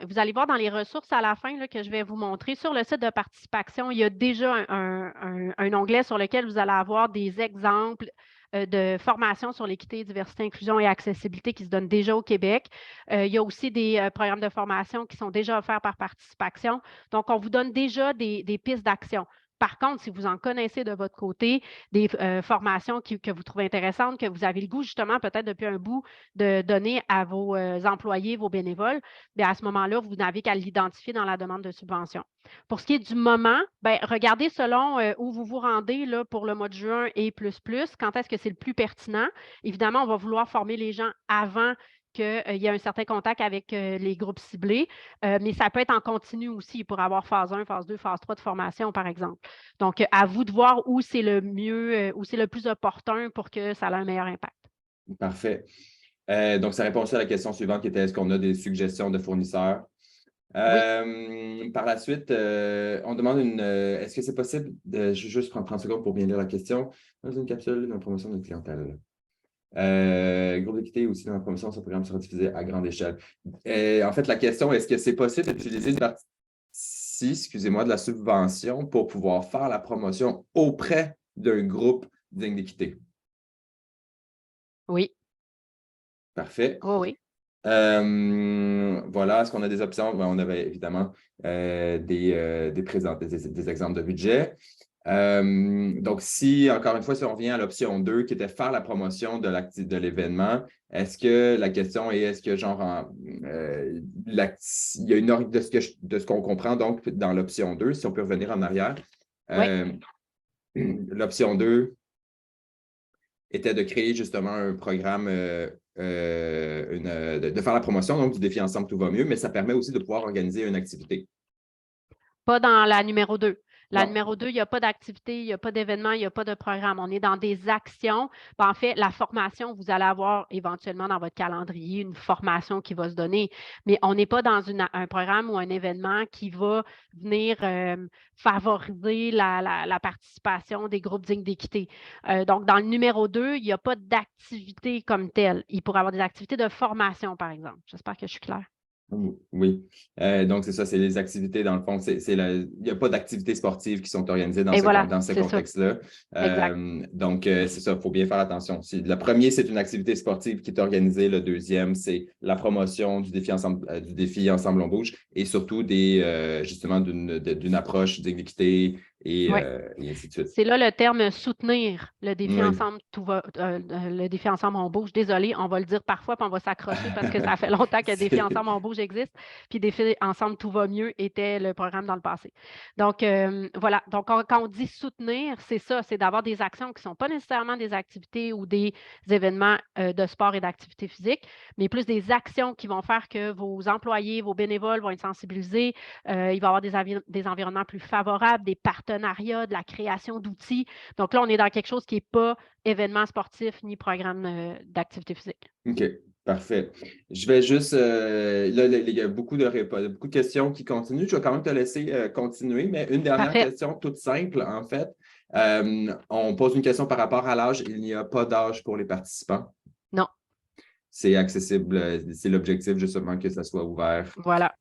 vous allez voir dans les ressources à la fin là, que je vais vous montrer. Sur le site de participation, il y a déjà un onglet sur lequel vous allez avoir des exemples de formations sur l'équité, diversité, inclusion et accessibilité qui se donnent déjà au Québec. Il y a aussi des programmes de formation qui sont déjà offerts par participation. Donc, on vous donne déjà des pistes d'action. Par contre, si vous en connaissez de votre côté, des formations que vous trouvez intéressantes, que vous avez le goût justement peut-être depuis un bout de donner à vos employés, vos bénévoles, bien, à ce moment-là, vous n'avez qu'à l'identifier dans la demande de subvention. Pour ce qui est du moment, bien, regardez selon où vous vous rendez là, pour le mois de juin et plus, quand est-ce que c'est le plus pertinent. Évidemment, on va vouloir former les gens avant qu'il y ait un certain contact avec les groupes ciblés, mais ça peut être en continu aussi pour avoir phase 1, phase 2, phase 3 de formation, par exemple. Donc, à vous de voir où c'est le mieux, où c'est le plus opportun pour que ça ait un meilleur impact. Parfait. Donc, ça répond aussi à la question suivante qui était est-ce qu'on a des suggestions de fournisseurs? Oui. Par la suite, on demande est-ce que c'est possible je vais juste prendre 30 secondes pour bien lire la question. Dans une capsule, dans la promotion de clientèle. Groupe d'équité aussi dans la promotion, ce programme sera diffusé à grande échelle. En fait, la question, est-ce que c'est possible d'utiliser une partie, excusez-moi, de la subvention pour pouvoir faire la promotion auprès d'un groupe digne d'équité? Oui. Parfait. Oh, oui. Voilà, est-ce qu'on a des options? Ben, on avait évidemment des exemples de budget. Donc, encore une fois, si on revient à l'option 2, qui était faire la promotion de l'événement, est-ce que la question est, est-ce que genre, il y a une de ce qu'on comprend donc dans l'option 2, si on peut revenir en arrière. L'option 2 était de créer justement un programme, de faire la promotion donc, du défi Ensemble, tout va mieux, mais ça permet aussi de pouvoir organiser une activité. Pas dans la numéro 2. La Non. numéro 2, il n'y a pas d'activité, il n'y a pas d'événement, il n'y a pas de programme. On est dans des actions. En fait, la formation, vous allez avoir éventuellement dans votre calendrier une formation qui va se donner, mais on n'est pas dans un programme ou un événement qui va venir favoriser la participation des groupes dignes d'équité. Donc, dans le numéro 2, il n'y a pas d'activité comme telle. Il pourrait y avoir des activités de formation, par exemple. J'espère que je suis claire. Oui. Donc, c'est ça, c'est les activités, dans le fond, il n'y a pas d'activités sportives qui sont organisées dans ce contexte-là. Donc, c'est ça, il faut bien faire attention. Le premier, c'est une activité sportive qui est organisée. Le deuxième, c'est la promotion du défi Ensemble on bouge et surtout justement d'une approche d'équité et, Oui. et ainsi de suite. C'est là le terme soutenir le défi Oui. ensemble, le défi ensemble on bouge. Désolée, on va le dire parfois, puis on va s'accrocher parce que ça fait longtemps que défi ensemble on bouge existe, puis défi ensemble tout va mieux était le programme dans le passé. Donc voilà, donc quand on dit soutenir, c'est ça, c'est d'avoir des actions qui ne sont pas nécessairement des activités ou des événements de sport et d'activité physique, mais plus des actions qui vont faire que vos employés, vos bénévoles vont être sensibilisés, il va y avoir des environnements plus favorables, des partenariats, de la création d'outils. Donc là, on est dans quelque chose qui n'est pas événement sportif ni programme d'activité physique. OK, parfait. Je vais juste, là, il y a beaucoup de questions qui continuent. Je vais quand même te laisser continuer, mais une dernière Parfait. question toute simple, en fait. On pose une question par rapport à l'âge. Il n'y a pas d'âge pour les participants. Non. C'est accessible, c'est l'objectif justement que ça soit ouvert. Voilà.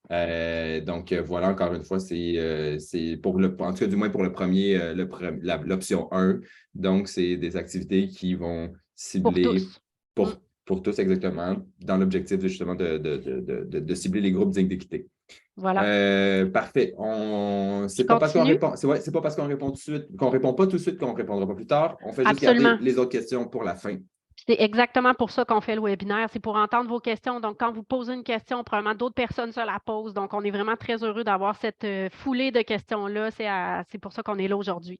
Donc voilà, encore une fois, c'est pour en tout cas du moins pour le premier, l'option 1. Donc, c'est des activités qui vont cibler Pour tous. pour tous exactement, dans l'objectif justement de cibler les groupes d'équité. Voilà. Parfait. C'est pas parce qu'on Continue. répond, c'est pas parce qu'on répond tout de suite, qu'on répond pas tout de suite qu'on répondra pas plus tard. On fait juste garder Absolument. les autres questions pour la fin. C'est exactement pour ça qu'on fait le webinaire. C'est pour entendre vos questions. Donc, quand vous posez une question, probablement d'autres personnes se la posent. Donc, on est vraiment très heureux d'avoir cette foulée de questions-là. C'est pour ça qu'on est là aujourd'hui.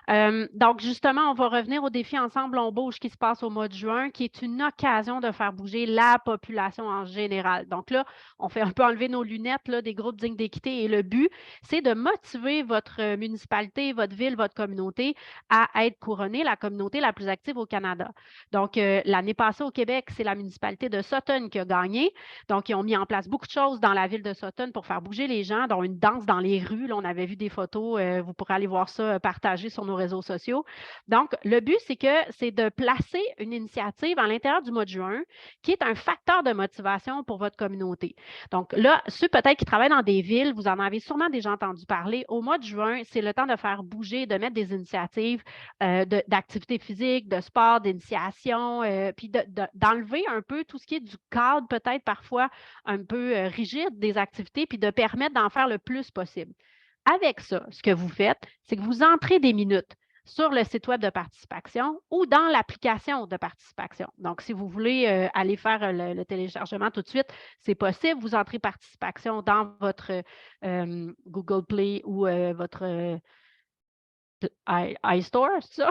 Donc, justement, on va revenir au défi Ensemble on bouge qui se passe au mois de juin, qui est une occasion de faire bouger la population en général. Donc là, on fait un peu enlever nos lunettes là, des groupes dignes d'équité et le but, c'est de motiver votre municipalité, votre ville, votre communauté à être couronnée la communauté la plus active au Canada. Donc, l'année passée au Québec, c'est la municipalité de Sutton qui a gagné. Donc, ils ont mis en place beaucoup de choses dans la ville de Sutton pour faire bouger les gens, dont une danse dans les rues. Là, on avait vu des photos, vous pourrez aller voir ça partagé sur nos réseaux sociaux. Donc, le but, c'est de placer une initiative à l'intérieur du mois de juin qui est un facteur de motivation pour votre communauté. Donc là, ceux peut-être qui travaillent dans des villes, vous en avez sûrement déjà entendu parler. Au mois de juin, c'est le temps de faire bouger, de mettre des initiatives d'activité physique, de sport, d'initiation, puis d'enlever un peu tout ce qui est du cadre peut-être parfois un peu rigide des activités, puis de permettre d'en faire le plus possible. Avec ça, ce que vous faites, c'est que vous entrez des minutes sur le site web de participation ou dans l'application de participation. Donc, si vous voulez aller faire le téléchargement tout de suite, c'est possible. Vous entrez participation dans votre Google Play ou votre iStore, c'est ça?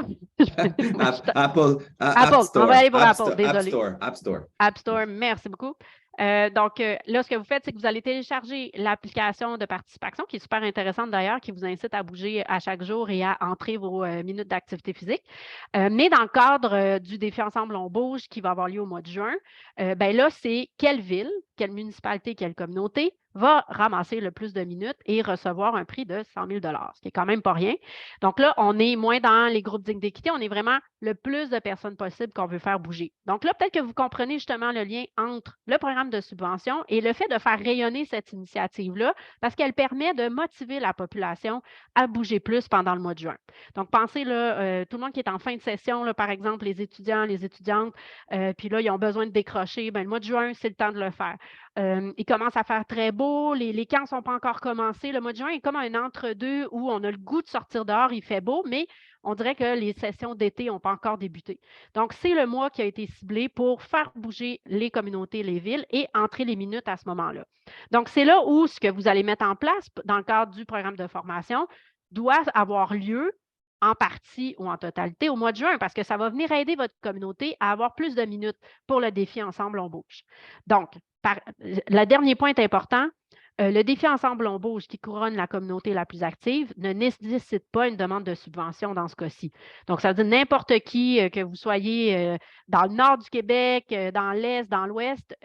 Apple, Apple. App Store. On va aller pour App Apple, Store. App désolé. Store. App Store. App Store, merci beaucoup. Donc, là, ce que vous faites, c'est que vous allez télécharger l'application de participation, qui est super intéressante d'ailleurs, qui vous incite à bouger à chaque jour et à entrer vos minutes d'activité physique. Mais dans le cadre du défi Ensemble on bouge, qui va avoir lieu au mois de juin, ben là, c'est quelle ville, quelle municipalité, quelle communauté va ramasser le plus de minutes et recevoir un prix de 100 000 ce qui est quand même pas rien. Donc là, on est moins dans les groupes dignes d'équité, on est vraiment le plus de personnes possible qu'on veut faire bouger. Donc là, peut-être que vous comprenez justement le lien entre le programme de subvention et le fait de faire rayonner cette initiative-là parce qu'elle permet de motiver la population à bouger plus pendant le mois de juin. Donc, pensez, là, tout le monde qui est en fin de session, là, par exemple, les étudiants, les étudiantes, puis là, ils ont besoin de décrocher. Bien, le mois de juin, c'est le temps de le faire. Il commence à faire très beau, les camps ne sont pas encore commencés. Le mois de juin est comme un entre-deux où on a le goût de sortir dehors, il fait beau, mais on dirait que les sessions d'été n'ont pas encore débuté. Donc, c'est le mois qui a été ciblé pour faire bouger les communautés, les villes et entrer les minutes à ce moment-là. Donc, c'est là où ce que vous allez mettre en place dans le cadre du programme de formation doit avoir lieu en partie ou en totalité au mois de juin parce que ça va venir aider votre communauté à avoir plus de minutes pour le défi Ensemble on bouge. Donc, le dernier point est important. Le défi Ensemble on bouge qui couronne la communauté la plus active ne nécessite pas une demande de subvention dans ce cas-ci. Donc, ça veut dire n'importe qui, que vous soyez dans le nord du Québec, dans l'est, dans l'ouest,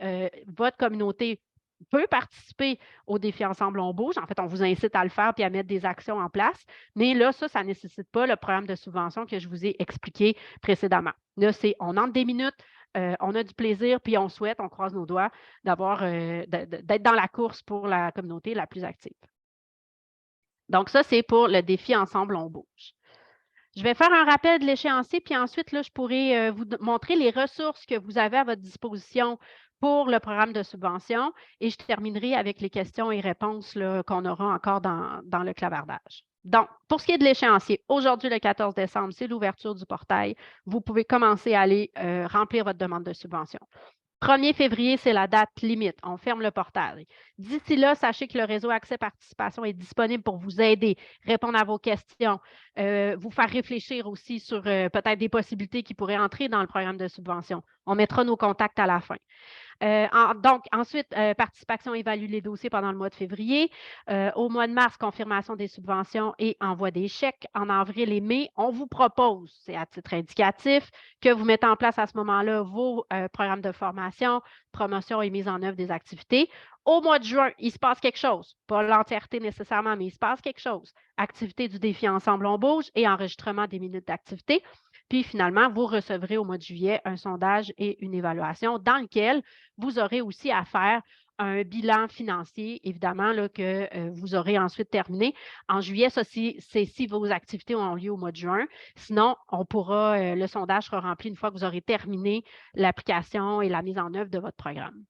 votre communauté peut participer au défi Ensemble on bouge. En fait, on vous incite à le faire et à mettre des actions en place. Mais là, ça ne nécessite pas le programme de subvention que je vous ai expliqué précédemment. Là, on entre des minutes, on a du plaisir, puis on souhaite, on croise nos doigts, d'être dans la course pour la communauté la plus active. Donc, ça, c'est pour le défi Ensemble on bouge. Je vais faire un rappel de l'échéancier, puis ensuite, là, je pourrai vous montrer les ressources que vous avez à votre disposition pour le programme de subvention et je terminerai avec les questions et réponses qu'on aura encore dans le clavardage. Donc, pour ce qui est de l'échéancier, aujourd'hui, le 14 décembre, c'est l'ouverture du portail. Vous pouvez commencer à aller remplir votre demande de subvention. 1er février, c'est la date limite. On ferme le portail. D'ici là, sachez que le réseau Accès Participation est disponible pour vous aider, répondre à vos questions, vous faire réfléchir aussi sur peut-être des possibilités qui pourraient entrer dans le programme de subvention. On mettra nos contacts à la fin. Donc, ensuite, Participation évalue les dossiers pendant le mois de février. Au mois de mars, confirmation des subventions et envoi des chèques. En avril et mai, on vous propose, c'est à titre indicatif, que vous mettez en place à ce moment-là vos programmes de formation, promotion et mise en œuvre des activités. Au mois de juin, il se passe quelque chose. Pas l'entièreté nécessairement, mais il se passe quelque chose. Activité du défi Ensemble on bouge et enregistrement des minutes d'activité. Puis finalement, vous recevrez au mois de juillet un sondage et une évaluation dans lequel vous aurez aussi à faire un bilan financier, évidemment, là, que vous aurez ensuite terminé. En juillet, ça, c'est si vos activités ont lieu au mois de juin. Sinon, on pourra, le sondage sera rempli une fois que vous aurez terminé l'application et la mise en œuvre de votre programme.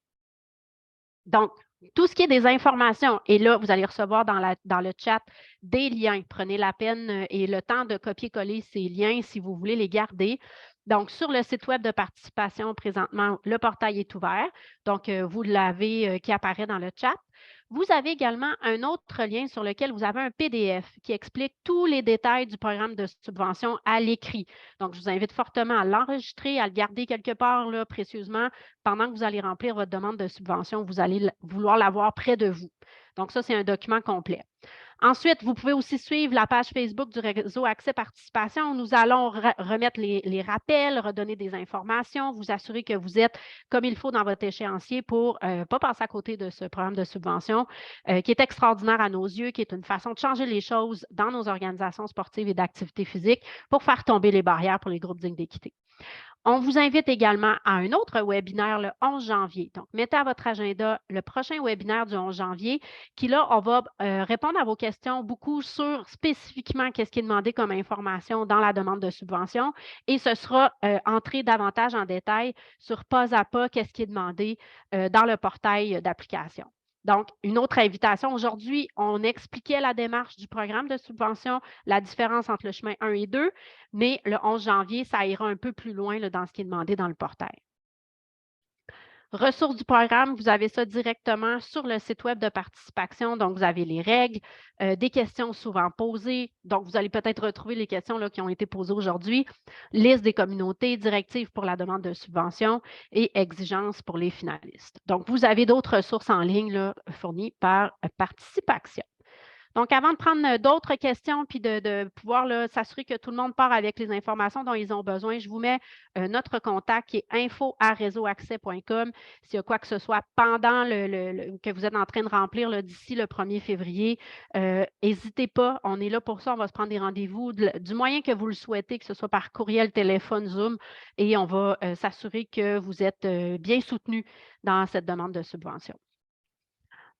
Donc, tout ce qui est des informations, et là, vous allez recevoir dans le chat des liens. Prenez la peine et le temps de copier-coller ces liens si vous voulez les garder. Donc, sur le site web de participation, présentement, le portail est ouvert. Donc, vous l'avez qui apparaît dans le chat. Vous avez également un autre lien sur lequel vous avez un PDF qui explique tous les détails du programme de subvention à l'écrit. Donc, je vous invite fortement à l'enregistrer, à le garder quelque part là, précieusement. Pendant que vous allez remplir votre demande de subvention, vous allez vouloir l'avoir près de vous. Donc, ça, c'est un document complet. Ensuite, vous pouvez aussi suivre la page Facebook du réseau Accès Participation. Nous allons remettre les rappels, redonner des informations, vous assurer que vous êtes comme il faut dans votre échéancier pour ne pas passer à côté de ce programme de subvention qui est extraordinaire à nos yeux, qui est une façon de changer les choses dans nos organisations sportives et d'activité physique pour faire tomber les barrières pour les groupes dignes d'équité. On vous invite également à un autre webinaire le 11 janvier. Donc, mettez à votre agenda le prochain webinaire du 11 janvier qui, là, on va répondre à vos questions beaucoup sur spécifiquement qu'est-ce qui est demandé comme information dans la demande de subvention et ce sera entrer davantage en détail sur pas à pas qu'est-ce qui est demandé dans le portail d'application. Donc, une autre invitation. Aujourd'hui, on expliquait la démarche du programme de subvention, la différence entre le chemin 1 et 2, mais le 11 janvier, ça ira un peu plus loin là, dans ce qui est demandé dans le portail. Ressources du programme, vous avez ça directement sur le site web de participation. Donc, vous avez les règles, des questions souvent posées. Donc, vous allez peut-être retrouver les questions là, qui ont été posées aujourd'hui. Liste des communautés, directives pour la demande de subvention et exigences pour les finalistes. Donc, vous avez d'autres ressources en ligne là, fournies par Participation. Donc, avant de prendre d'autres questions puis de pouvoir s'assurer que tout le monde part avec les informations dont ils ont besoin, je vous mets notre contact qui est info@réseauaccès.com. S'il y a quoi que ce soit pendant que vous êtes en train de remplir d'ici le 1er février, n'hésitez pas. On est là pour ça. On va se prendre des rendez-vous du moyen que vous le souhaitez, que ce soit par courriel, téléphone, Zoom, et on va s'assurer que vous êtes bien soutenu dans cette demande de subvention.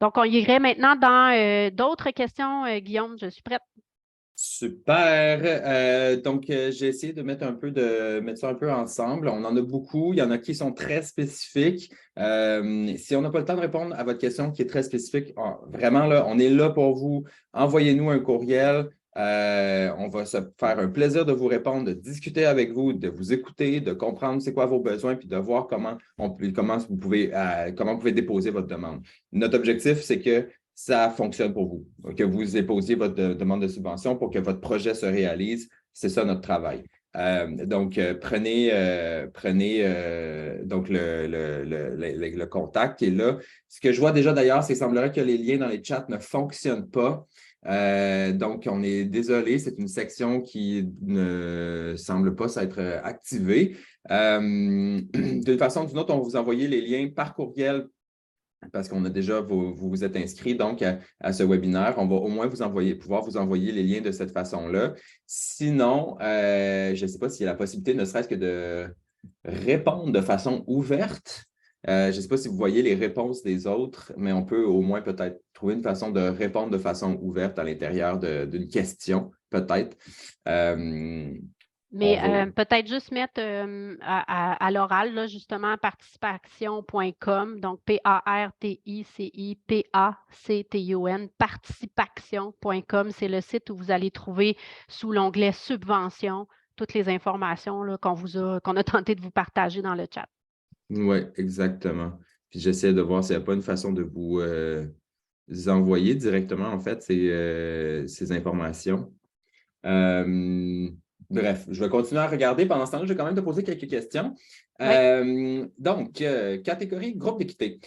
Donc, on irait maintenant dans d'autres questions. Guillaume, je suis prête. Super. Donc, j'ai essayé de mettre ça un peu ensemble. On en a beaucoup. Il y en a qui sont très spécifiques. Si on n'a pas le temps de répondre à votre question qui est très spécifique, vraiment, là, on est là pour vous. Envoyez-nous un courriel. On va se faire un plaisir de vous répondre, de discuter avec vous, de vous écouter, de comprendre c'est quoi vos besoins, puis de voir comment vous pouvez déposer votre demande. Notre objectif, c'est que ça fonctionne pour vous, que vous déposiez votre demande de subvention pour que votre projet se réalise. C'est ça notre travail. Donc, prenez donc le contact qui est là. Ce que je vois déjà d'ailleurs, c'est qu'il semblerait que les liens dans les chats ne fonctionnent pas. Donc, on est désolé, c'est une section qui ne semble pas s'être activée. D'une façon ou d'une autre, on va vous envoyer les liens par courriel parce qu'on a déjà, vous vous êtes inscrit donc à ce webinaire. On va au moins pouvoir vous envoyer les liens de cette façon-là. Sinon, je ne sais pas s'il y a la possibilité, ne serait-ce que de répondre de façon ouverte. Je ne sais pas si vous voyez les réponses des autres, mais on peut au moins peut-être trouver une façon de répondre de façon ouverte à l'intérieur d'une question, peut-être. Mais peut-être juste mettre à l'oral, là, justement, participation.com, donc PARTICIPACTION, participation.com, c'est le site où vous allez trouver sous l'onglet Subventions toutes les informations là, qu'on a tenté de vous partager dans le chat. Oui, exactement. Puis j'essaie de voir s'il n'y a pas une façon de vous envoyer directement, en fait, ces informations. Bref, je vais continuer à regarder. Pendant ce temps-là, je vais quand même te poser quelques questions. Donc, catégorie groupe d'équité.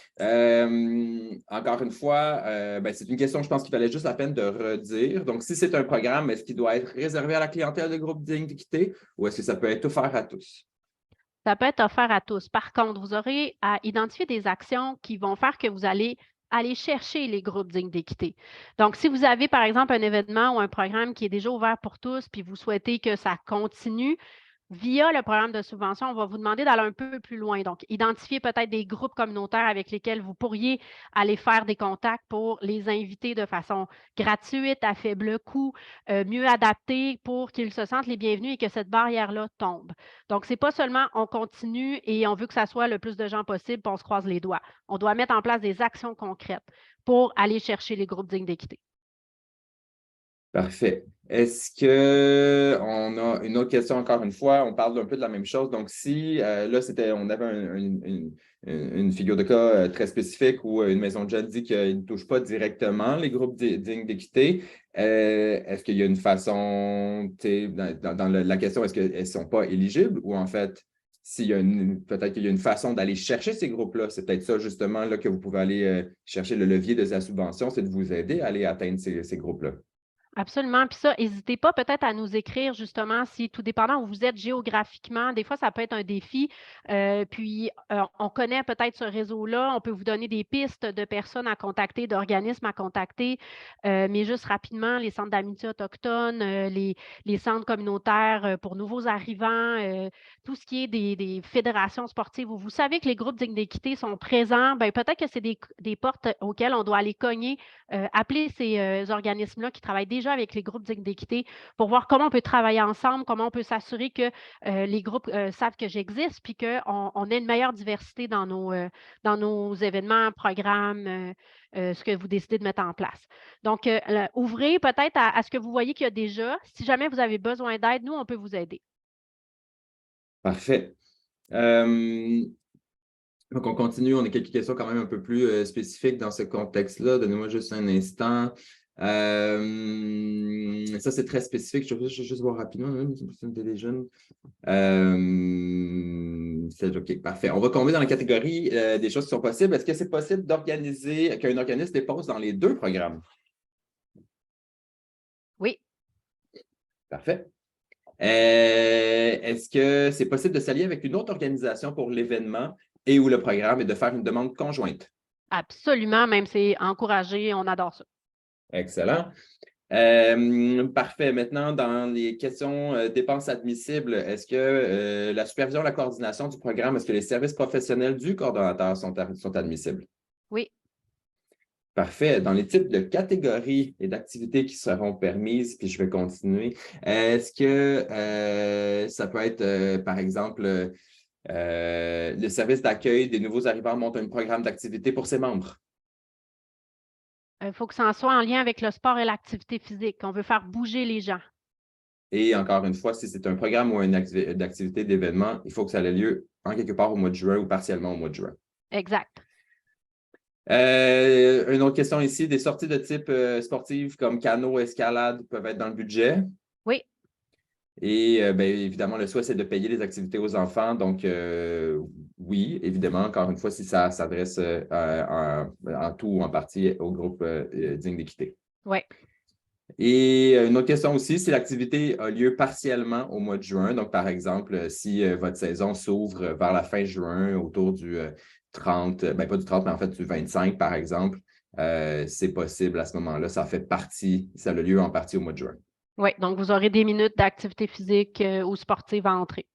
Encore une fois, c'est une question, je pense qu'il fallait juste la peine de redire. Donc, si c'est un programme, est-ce qu'il doit être réservé à la clientèle de groupe d'équité ou est-ce que ça peut être offert à tous? Ça peut être offert à tous. Par contre, vous aurez à identifier des actions qui vont faire que vous allez aller chercher les groupes dignes d'équité. Donc, si vous avez, par exemple, un événement ou un programme qui est déjà ouvert pour tous, puis vous souhaitez que ça continue, via le programme de subvention, on va vous demander d'aller un peu plus loin. Donc, identifier peut-être des groupes communautaires avec lesquels vous pourriez aller faire des contacts pour les inviter de façon gratuite, à faible coût, mieux adaptée pour qu'ils se sentent les bienvenus et que cette barrière-là tombe. Donc, ce n'est pas seulement on continue et on veut que ça soit le plus de gens possible, puis on se croise les doigts. On doit mettre en place des actions concrètes pour aller chercher les groupes dignes d'équité. Parfait. Est-ce qu'on a une autre question encore une fois? On parle un peu de la même chose. Donc, si là, on avait une figure de cas très spécifique où une maison de jeunes dit qu'il ne touche pas directement les groupes dignes d'équité, est-ce qu'il y a une façon, dans la question, est-ce qu'elles ne sont pas éligibles ou en fait, peut-être qu'il y a une façon d'aller chercher ces groupes-là? C'est peut-être ça justement là, que vous pouvez aller chercher le levier de la subvention, c'est de vous aider à aller atteindre ces groupes-là. Absolument. Puis ça, n'hésitez pas peut-être à nous écrire justement si, tout dépendant où vous êtes géographiquement, des fois, ça peut être un défi. On connaît peut-être ce réseau-là. On peut vous donner des pistes de personnes à contacter, d'organismes à contacter. Mais juste rapidement, les centres d'amitié autochtones, les centres communautaires pour nouveaux arrivants, tout ce qui est des fédérations sportives où vous savez que les groupes dignes d'équité sont présents, bien, peut-être que c'est des portes auxquelles on doit aller cogner, appeler ces organismes-là qui travaillent déjà avec les groupes dignes d'équité pour voir comment on peut travailler ensemble, comment on peut s'assurer que les groupes savent que j'existe, puis qu'on ait une meilleure diversité dans nos événements, programmes, ce que vous décidez de mettre en place. Donc, ouvrez peut-être à ce que vous voyez qu'il y a déjà. Si jamais vous avez besoin d'aide, nous, on peut vous aider. Parfait. Donc, on continue. On a quelques questions quand même un peu plus spécifiques dans ce contexte-là. Donnez-moi juste un instant. Ça, c'est très spécifique. Je vais juste voir rapidement. Des jeunes. C'est OK, parfait. On va tomber dans la catégorie des choses qui sont possibles. Est-ce que c'est possible d'organiser, qu'un organisme dépose dans les deux programmes? Oui. Parfait. Est-ce que c'est possible de s'allier avec une autre organisation pour l'événement et ou le programme et de faire une demande conjointe? Absolument, même c'est encouragé, on adore ça. Excellent. Parfait. Maintenant, dans les questions dépenses admissibles, est-ce que la supervision, la coordination du programme, est-ce que les services professionnels du coordonnateur sont admissibles? Oui. Parfait. Dans les types de catégories et d'activités qui seront permises, puis je vais continuer, est-ce que ça peut être, par exemple, le service d'accueil des nouveaux arrivants monte un programme d'activité pour ses membres? Il faut que ça en soit en lien avec le sport et l'activité physique. On veut faire bouger les gens. Et encore une fois, si c'est un programme ou une activité d'événement, il faut que ça ait lieu en quelque part au mois de juin ou partiellement au mois de juin. Exact. Une autre question ici, des sorties de type sportive comme canot, escalade peuvent être dans le budget. Oui. Et évidemment, le souhait, c'est de payer les activités aux enfants. Donc, oui, évidemment, encore une fois, si ça s'adresse en tout ou en partie au groupe digne d'équité. Oui. Et une autre question aussi, si l'activité a lieu partiellement au mois de juin, donc par exemple, si votre saison s'ouvre vers la fin juin, autour du 30, pas du 30, mais en fait du 25, par exemple, c'est possible à ce moment-là. Ça a lieu en partie au mois de juin. Oui, donc vous aurez des minutes d'activité physique ou sportive à entrer.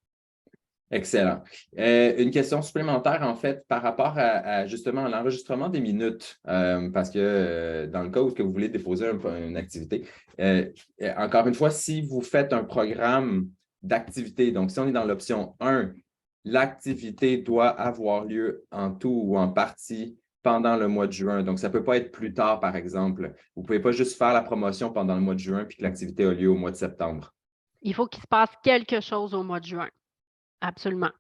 Excellent. Une question supplémentaire, en fait, par rapport à justement l'enregistrement des minutes, parce que dans le cas où vous voulez déposer une activité, encore une fois, si vous faites un programme d'activité. Donc, si on est dans l'option 1, l'activité doit avoir lieu en tout ou en partie pendant le mois de juin. Donc, ça ne peut pas être plus tard, par exemple. Vous ne pouvez pas juste faire la promotion pendant le mois de juin puis que l'activité a lieu au mois de septembre. Il faut qu'il se passe quelque chose au mois de juin. Absolument.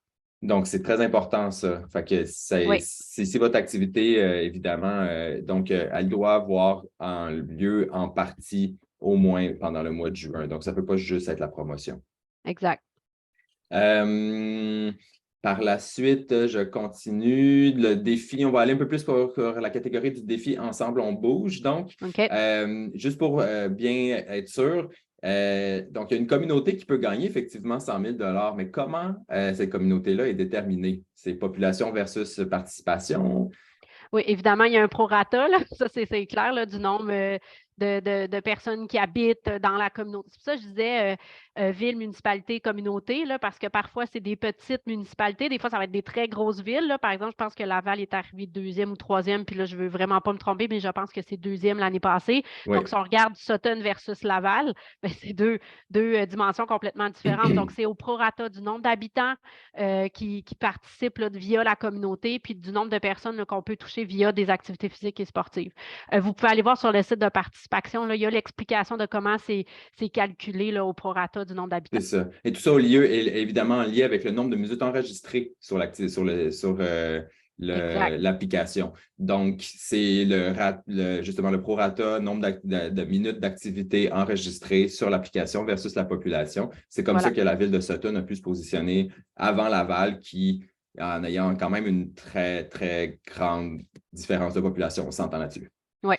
Donc, c'est très important, ça. Fait que Oui, c'est votre activité, évidemment. Donc, elle doit avoir lieu en partie au moins pendant le mois de juin. Donc, ça ne peut pas juste être la promotion. exact. Par la suite, je continue. Le défi, on va aller un peu plus pour la catégorie du défi Ensemble, on bouge. Donc, OK. juste pour bien être sûr, donc, il y a une communauté qui peut gagner effectivement 100 000 $, mais comment cette communauté-là est déterminée? C'est population versus participation? Oui, évidemment, il y a un prorata, là. Ça, c'est clair, là, du nombre de personnes qui habitent dans la communauté. C'est pour ça que je disais ville, municipalité, communauté, là, parce que parfois, c'est des petites municipalités. Des fois, ça va être des très grosses villes, là. Par exemple, je pense que Laval est arrivé deuxième ou troisième, puis là, je ne veux vraiment pas me tromper, mais je pense que c'est deuxième l'année passée. Oui. Donc, si on regarde Sutton versus Laval, ben, c'est deux dimensions complètement différentes. Donc, c'est au prorata du nombre d'habitants qui participent là, via la communauté, puis du nombre de personnes qu'on peut toucher via des activités physiques et sportives. Vous pouvez aller voir sur le site de participation, là, il y a l'explication de comment c'est calculé là, au prorata du nombre d'habitants. C'est ça. Et tout ça est évidemment en lien avec le nombre de minutes enregistrées sur l'application. Donc, c'est justement le prorata, nombre de minutes d'activité enregistrées sur l'application versus la population. C'est comme ça que la ville de Sutton a pu se positionner avant Laval, qui, en ayant quand même une très, très grande différence de population, on s'entend là-dessus. Oui.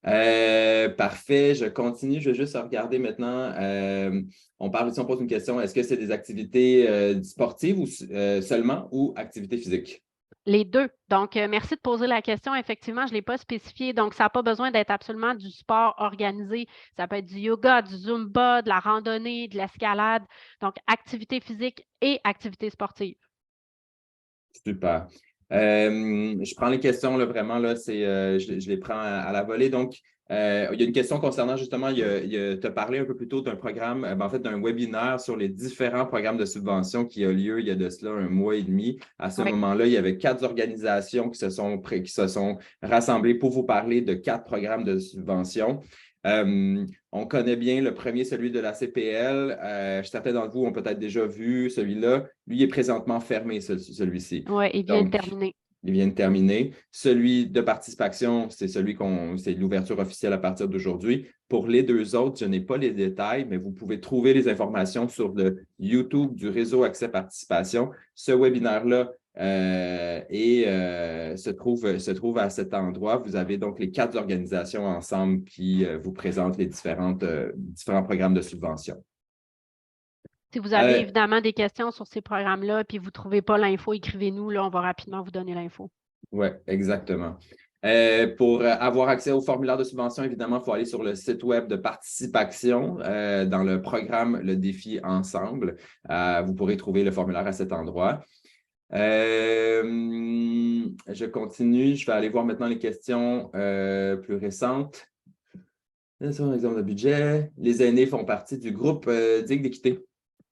Parfait, je continue. Je vais juste regarder maintenant. On pose une question. Est-ce que c'est des activités sportives ou seulement ou activités physiques? Les deux. Donc, merci de poser la question. Effectivement, je ne l'ai pas spécifié. Donc, ça n'a pas besoin d'être absolument du sport organisé. Ça peut être du yoga, du zumba, de la randonnée, de l'escalade. Donc, activité physique et activité sportive. Super. Je prends les questions, là, vraiment, là, je les prends à la volée. Donc, il y a une question concernant justement, tu as parlé un peu plus tôt d'un programme, en fait, d'un webinaire sur les différents programmes de subvention qui a lieu il y a de cela un mois et demi. À ce moment-là, il y avait 4 organisations qui se sont rassemblées pour vous parler de 4 programmes de subvention. On connaît bien le premier, celui de la CPL. Certains d'entre vous ont peut-être déjà vu celui-là. Lui, il est présentement fermé, celui-ci. Oui, il vient de terminer. Il vient de terminer. Celui de participation, c'est c'est l'ouverture officielle à partir d'aujourd'hui. Pour les deux autres, je n'ai pas les détails, mais vous pouvez trouver les informations sur le YouTube du réseau Accès Participation. Ce webinaire-là se trouve à cet endroit. Vous avez donc les 4 organisations ensemble qui vous présentent les différents programmes de subvention. Si vous avez évidemment des questions sur ces programmes-là, puis vous ne trouvez pas l'info, écrivez-nous, là, on va rapidement vous donner l'info. Oui, exactement. Pour avoir accès au formulaire de subvention, évidemment, il faut aller sur le site web de Participation dans le programme Le Défi Ensemble. Vous pourrez trouver le formulaire à cet endroit. Je continue. Je vais aller voir maintenant les questions plus récentes. C'est un exemple de budget. Les aînés font partie du groupe Digue d'équité.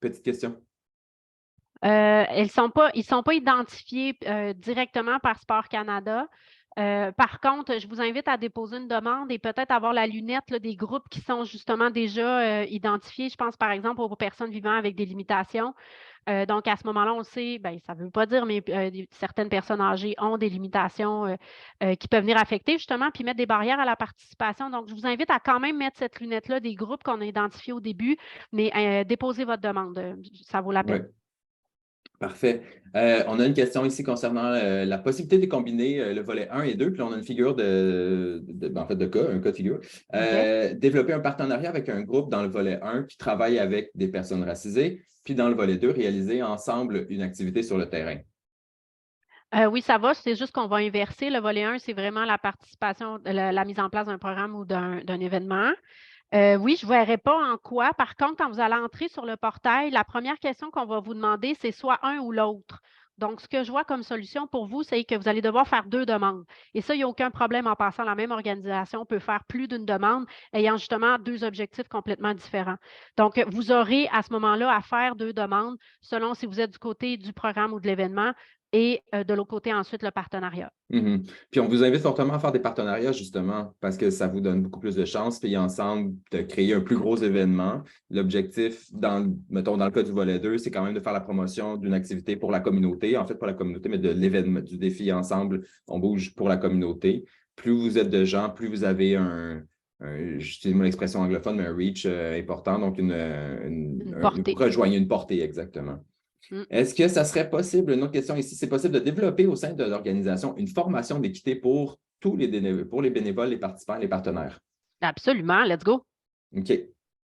Petite question. Ils ne sont pas identifiés directement par Sport Canada. Par contre, je vous invite à déposer une demande et peut-être avoir la lunette là, des groupes qui sont justement déjà identifiés. Je pense par exemple aux personnes vivant avec des limitations. Donc, à ce moment-là, on le sait, ben, ça ne veut pas dire, mais certaines personnes âgées ont des limitations qui peuvent venir affecter justement, puis mettre des barrières à la participation. Donc, je vous invite à quand même mettre cette lunette-là des groupes qu'on a identifiés au début, mais déposez votre demande. Ça vaut la peine. Ouais. Parfait. On a une question ici concernant la possibilité de combiner le volet 1 et 2, puis on a une figure un cas de figure. Développer un partenariat avec un groupe dans le volet 1 qui travaille avec des personnes racisées, puis dans le volet 2, réaliser ensemble une activité sur le terrain. Oui, ça va. C'est juste qu'on va inverser. Le volet 1, c'est vraiment la participation, la mise en place d'un programme ou d'un événement. Oui, je ne verrai pas en quoi. Par contre, quand vous allez entrer sur le portail, la première question qu'on va vous demander, c'est soit un ou l'autre. Donc, ce que je vois comme solution pour vous, c'est que vous allez devoir faire 2 demandes. Et ça, il n'y a aucun problème en passant. La même organisation peut faire plus d'une demande ayant justement 2 objectifs complètement différents. Donc, vous aurez à ce moment-là à faire 2 demandes selon si vous êtes du côté du programme ou de l'événement et de l'autre côté, ensuite, le partenariat. Mhm. Puis on vous invite fortement à faire des partenariats, justement, parce que ça vous donne beaucoup plus de chances, puis ensemble, de créer un plus gros événement. L'objectif, mettons, dans le cas du volet 2, c'est quand même de faire la promotion d'une activité pour la communauté, en fait, pas la communauté, mais de l'événement, du défi ensemble, on bouge pour la communauté. Plus vous êtes de gens, plus vous avez j'utilise mon expression anglophone, mais un reach important, donc Une vous portée. rejoignez une portée, exactement. Mm. Est-ce que ça serait possible, une autre question ici, c'est possible de développer au sein de l'organisation une formation d'équité pour pour les bénévoles, les participants, les partenaires? Absolument, let's go. OK,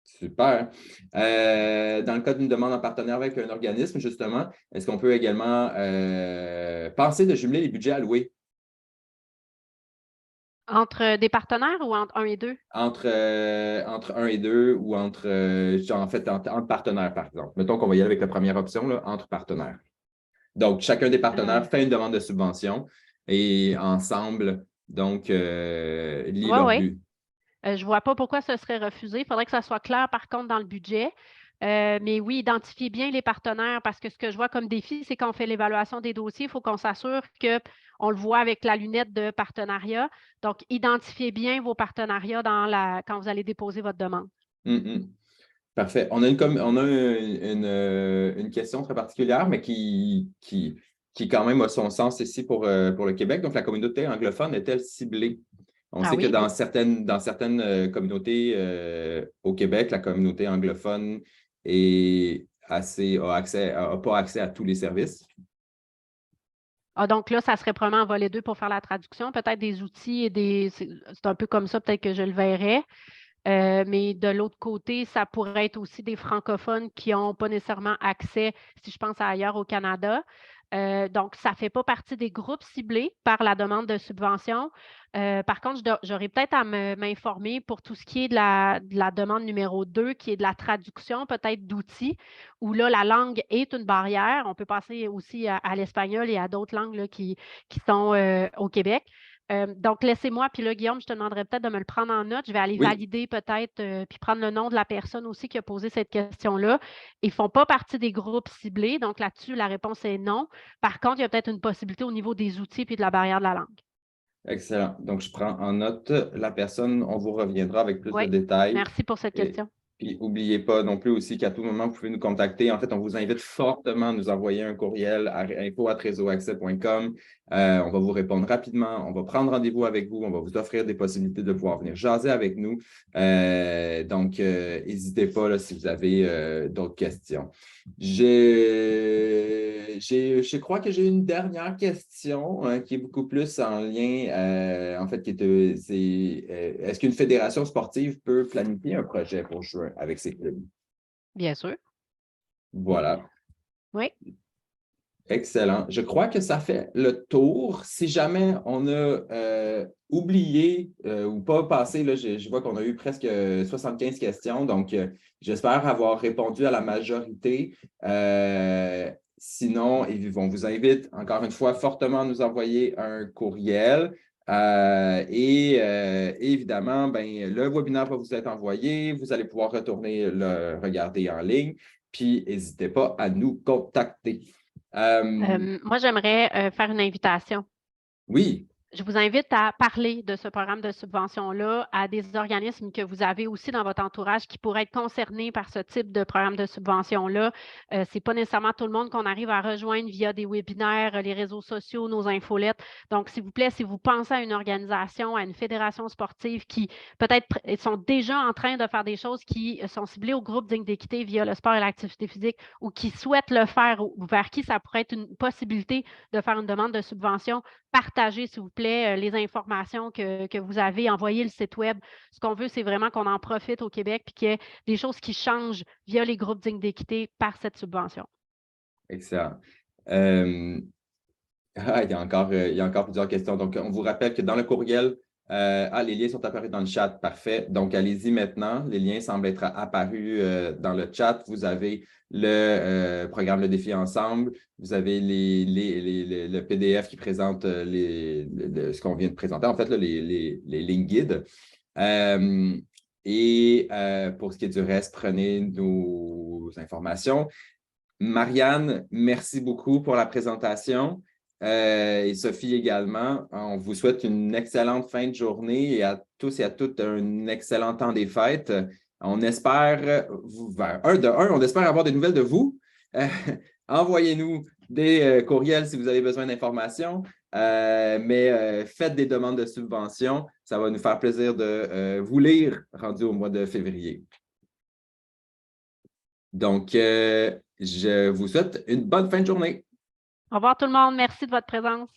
super. Dans le cas d'une demande en partenaire avec un organisme, justement, est-ce qu'on peut également penser de jumeler les budgets alloués Entre des partenaires ou entre 1 et 2? entre 1 et 2 ou entre partenaires, par exemple? Mettons qu'on va y aller avec la première option, là, entre partenaires. Donc, chacun des partenaires fait une demande de subvention et ensemble, donc, lient Oui, leur oui. but. Je ne vois pas pourquoi ce serait refusé. Il faudrait que ça soit clair, par contre, dans le budget. Mais oui, identifiez bien les partenaires parce que ce que je vois comme défi, c'est quand on fait l'évaluation des dossiers, il faut qu'on s'assure qu'on le voit avec la lunette de partenariat. Donc, identifiez bien vos partenariats quand vous allez déposer votre demande. Mhm. Parfait. On a une question très particulière, mais qui quand même a son sens ici pour le Québec. Donc, la communauté anglophone est-elle ciblée? On Ah sait que oui? dans certaines communautés au Québec, la communauté anglophone a pas accès à tous les services. Ah, donc là, ça serait probablement en volet 2 pour faire la traduction. Peut-être des outils c'est un peu comme ça, peut-être que je le verrais. Mais de l'autre côté, ça pourrait être aussi des francophones qui n'ont pas nécessairement accès, si je pense à ailleurs au Canada. Donc, ça ne fait pas partie des groupes ciblés par la demande de subvention. Par contre, j'aurais peut-être à m'informer pour tout ce qui est de la demande numéro 2, qui est de la traduction peut-être d'outils, où là, la langue est une barrière. On peut passer aussi à l'espagnol et à d'autres langues là, qui sont au Québec. Donc, laissez-moi, puis là, Guillaume, je te demanderais peut-être de me le prendre en note. Je vais aller Oui. valider peut-être, puis prendre le nom de la personne aussi qui a posé cette question-là. Ils ne font pas partie des groupes ciblés, donc là-dessus, la réponse est non. Par contre, il y a peut-être une possibilité au niveau des outils puis de la barrière de la langue. Excellent. Donc, je prends en note la personne. On vous reviendra avec plus de Oui, détails. merci pour cette Et question. puis, n'oubliez pas non plus aussi qu'à tout moment, vous pouvez nous contacter. En fait, on vous invite fortement à nous envoyer un courriel à info@réseauaccès.com. On va vous répondre rapidement. On va prendre rendez-vous avec vous. On va vous offrir des possibilités de pouvoir venir jaser avec nous. Donc, n'hésitez pas là, si vous avez d'autres questions. Je crois que j'ai une dernière question qui est beaucoup plus en lien, en fait, est-ce qu'une fédération sportive peut planifier un projet pour juin avec ses clubs? Bien sûr. Voilà. Oui. Excellent. Je crois que ça fait le tour. Si jamais on a oublié ou pas passé, là, je vois qu'on a eu presque 75 questions, donc j'espère avoir répondu à la majorité. Sinon, on vous invite encore une fois fortement à nous envoyer un courriel. Évidemment, le webinaire va vous être envoyé. Vous allez pouvoir retourner le regarder en ligne. Puis, n'hésitez pas à nous contacter. Moi, j'aimerais faire une invitation. Oui. Je vous invite à parler de ce programme de subvention-là à des organismes que vous avez aussi dans votre entourage qui pourraient être concernés par ce type de programme de subvention-là. Ce n'est pas nécessairement tout le monde qu'on arrive à rejoindre via des webinaires, les réseaux sociaux, nos infolettes. Donc, s'il vous plaît, si vous pensez à une organisation, à une fédération sportive qui peut-être sont déjà en train de faire des choses qui sont ciblées au groupe Digne d'équité via le sport et l'activité physique ou qui souhaitent le faire ou vers qui ça pourrait être une possibilité de faire une demande de subvention, partagez, s'il vous plaît, les informations que vous avez, envoyez le site web. Ce qu'on veut, c'est vraiment qu'on en profite au Québec et qu'il y ait des choses qui changent via les groupes dignes d'équité par cette subvention. Excellent. Il y a encore plusieurs questions. Donc, on vous rappelle que dans le courriel, Les liens sont apparus dans le chat, parfait. Donc, allez-y maintenant. Les liens semblent être apparus dans le chat. Vous avez le programme Le Défi Ensemble. Vous avez le PDF qui présente ce qu'on vient de présenter, en fait, là, les lignes guides. Pour ce qui est du reste, prenez nos informations. Marianne, merci beaucoup pour la présentation. Et Sophie également. On vous souhaite une excellente fin de journée et à tous et à toutes un excellent temps des fêtes. On espère, on espère avoir des nouvelles de vous. Envoyez-nous des courriels si vous avez besoin d'informations, mais faites des demandes de subventions. Ça va nous faire plaisir de vous lire rendu au mois de février. Donc, je vous souhaite une bonne fin de journée. Au revoir tout le monde. Merci de votre présence.